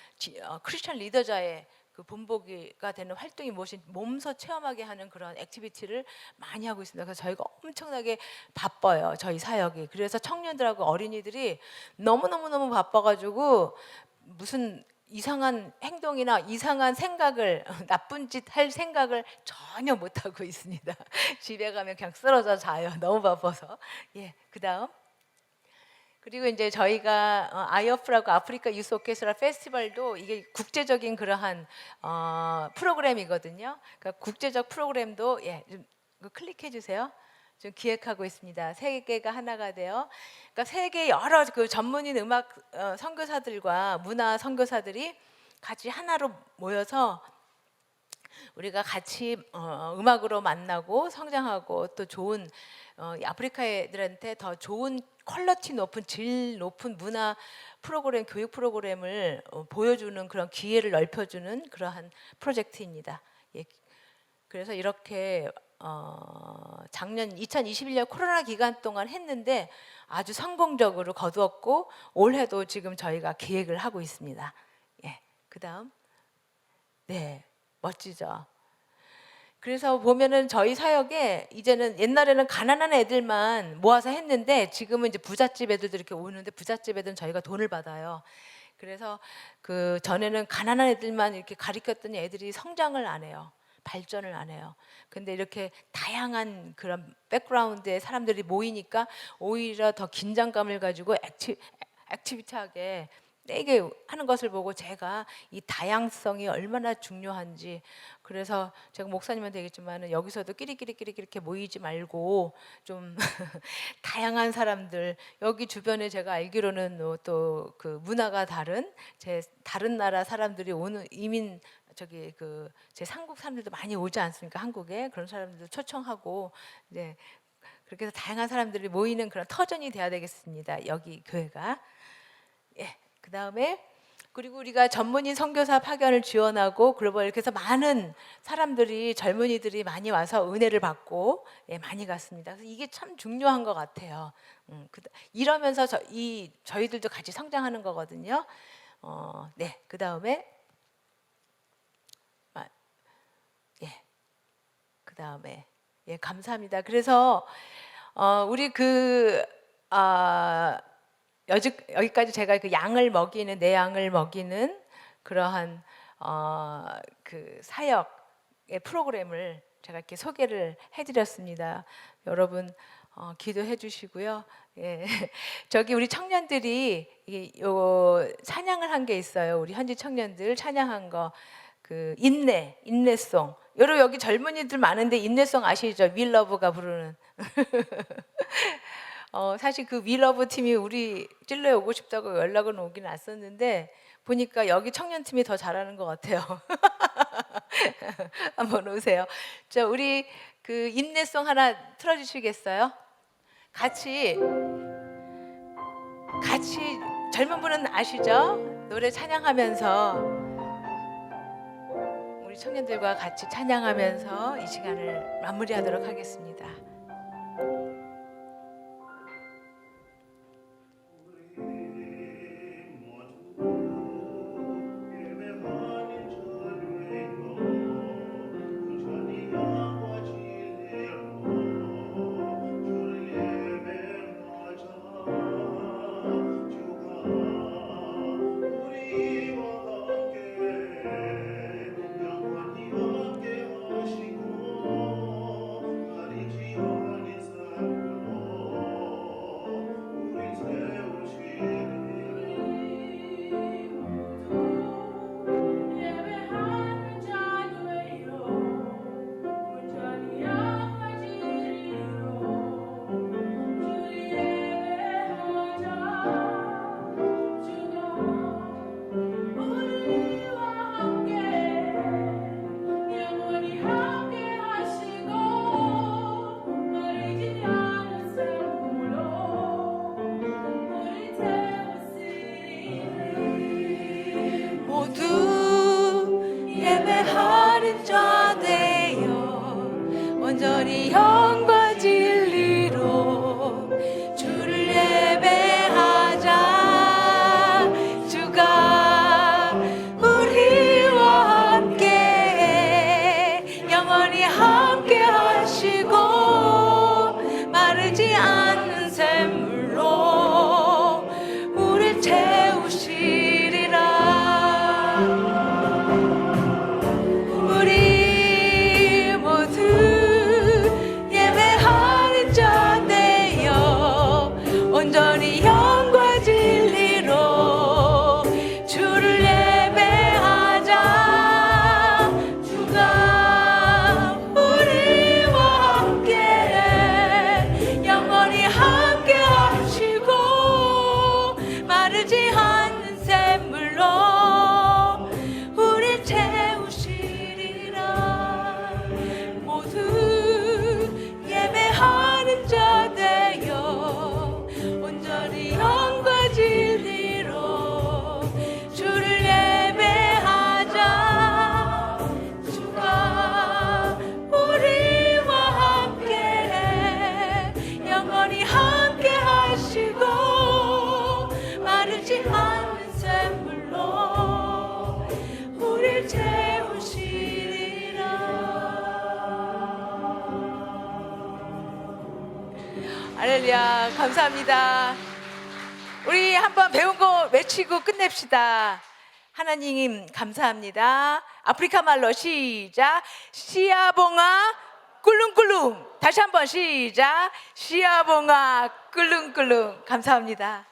크리스천 리더자의 그 본보기가 되는 활동이 무엇이 몸소 체험하게 하는 그런 액티비티를 많이 하고 있습니다. 그래서 저희가 엄청나게 바빠요. 저희 사역이. 그래서 청년들하고 어린이들이 너무너무 바빠가지고 무슨 이상한 행동이나 이상한 생각을 나쁜 짓 할 생각을 전혀 못 하고 있습니다. 집에 가면 그냥 쓰러져 자요. 너무 바빠서. 그다음 그리고 이제 저희가 아이어프라고 아프리카 유스 오케스트라 페스티벌도 이게 국제적인 그러한 프로그램이거든요. 그러니까 국제적 프로그램도 좀 클릭해 주세요. 좀 기획하고 있습니다. 세계가 하나가 돼요. 그러니까 세계 여러 그 전문인 음악 선교사들과 문화 선교사들이 같이 하나로 모여서 우리가 같이 음악으로 만나고 성장하고 또 좋은 아프리카 애들한테 더 좋은 퀄리티 높은 질 높은 문화 프로그램 교육 프로그램을 보여주는 그런 기회를 넓혀주는 그러한 프로젝트입니다. 그래서 이렇게 작년 2021년 코로나 기간 동안 했는데 아주 성공적으로 거두었고 올해도 지금 저희가 계획을 하고 있습니다. 그다음 멋지죠. 그래서 보면은 저희 사역에 이제는 옛날에는 가난한 애들만 모아서 했는데 지금은 이제 부잣집 애들도 이렇게 오는데 부잣집 애들은 저희가 돈을 받아요. 그래서 그 전에는 가난한 애들만 이렇게 가리켰더니 애들이 성장을 안 해요. 발전을 안 해요. 근데 이렇게 다양한 그런 백그라운드의 사람들이 모이니까 오히려 더 긴장감을 가지고 액티비티하게 내게 하는 것을 보고 제가 이 다양성이 얼마나 중요한지 그래서 제가 목사님한테 얘기했지만 여기서도 끼리끼리 이렇게 모이지 말고 좀 다양한 사람들 여기 주변에 제가 알기로는 또 그 문화가 다른 다른 나라 사람들이 오는 이민 제 삼국 사람들도 많이 오지 않습니까? 한국에 그런 사람들도 초청하고 그렇게 해서 다양한 사람들이 모이는 그런 터전이 돼야 되겠습니다. 여기 교회가 그 다음에 그리고 우리가 전문인 선교사 파견을 지원하고 글로벌 이렇게 해서 많은 사람들이 젊은이들이 많이 와서 은혜를 받고 많이 갔습니다. 그래서 이게 참 중요한 것 같아요. 이러면서 저희들도 같이 성장하는 거거든요. 그 다음에 감사합니다. 그래서 우리 여기까지 제가 그 양을 먹이는 내 양을 먹이는 그러한 그 사역의 프로그램을 제가 이렇게 소개를 해드렸습니다. 여러분 기도해 주시고요. 예. 저기 우리 청년들이 요 찬양을 한 게 있어요. 우리 현지 청년들 찬양한 거 그 인내송. 여기 젊은이들 많은데 인내송 아시죠? 윌러브가 부르는. 사실 그 윌러브 팀이 우리 찔러에 오고 싶다고 연락은 오긴 왔었는데 보니까 여기 청년팀이 더 잘하는 것 같아요. 한번 오세요. 자, 우리 그 인내송 하나 틀어주시겠어요? 같이 젊은 분은 아시죠? 노래 찬양하면서 우리 청년들과 같이 찬양하면서 이 시간을 마무리하도록 하겠습니다. 온전히 영과 진리로 주를 예배하자. 주가 우리와 함께 영원히 함께 하시고 마르지 않는 샘물로 우리 채우시리라. 우리 모두 온전히 영과 진리로 주를 예배하자. 주가 우리와 함께 영원히 함께 하시고 마르지 않는 샘물로 우리 채우시리라. 모두 예배하는 자 되어 온전히 영과 진리로 주를 예배하자. 주가 우리와 함께 영원히 함께 하시고 마르지 않는 샘물로 우릴 채우시리라. 할렐루야. 감사합니다. 우리 한번 배운 거 외치고 끝냅시다. 하나님 감사합니다. 아프리카 말로 시작. 시아봉아 꿀lun꿀lun. 다시 한번 시작. 시아봉아 꿀lun꿀lun. 감사합니다.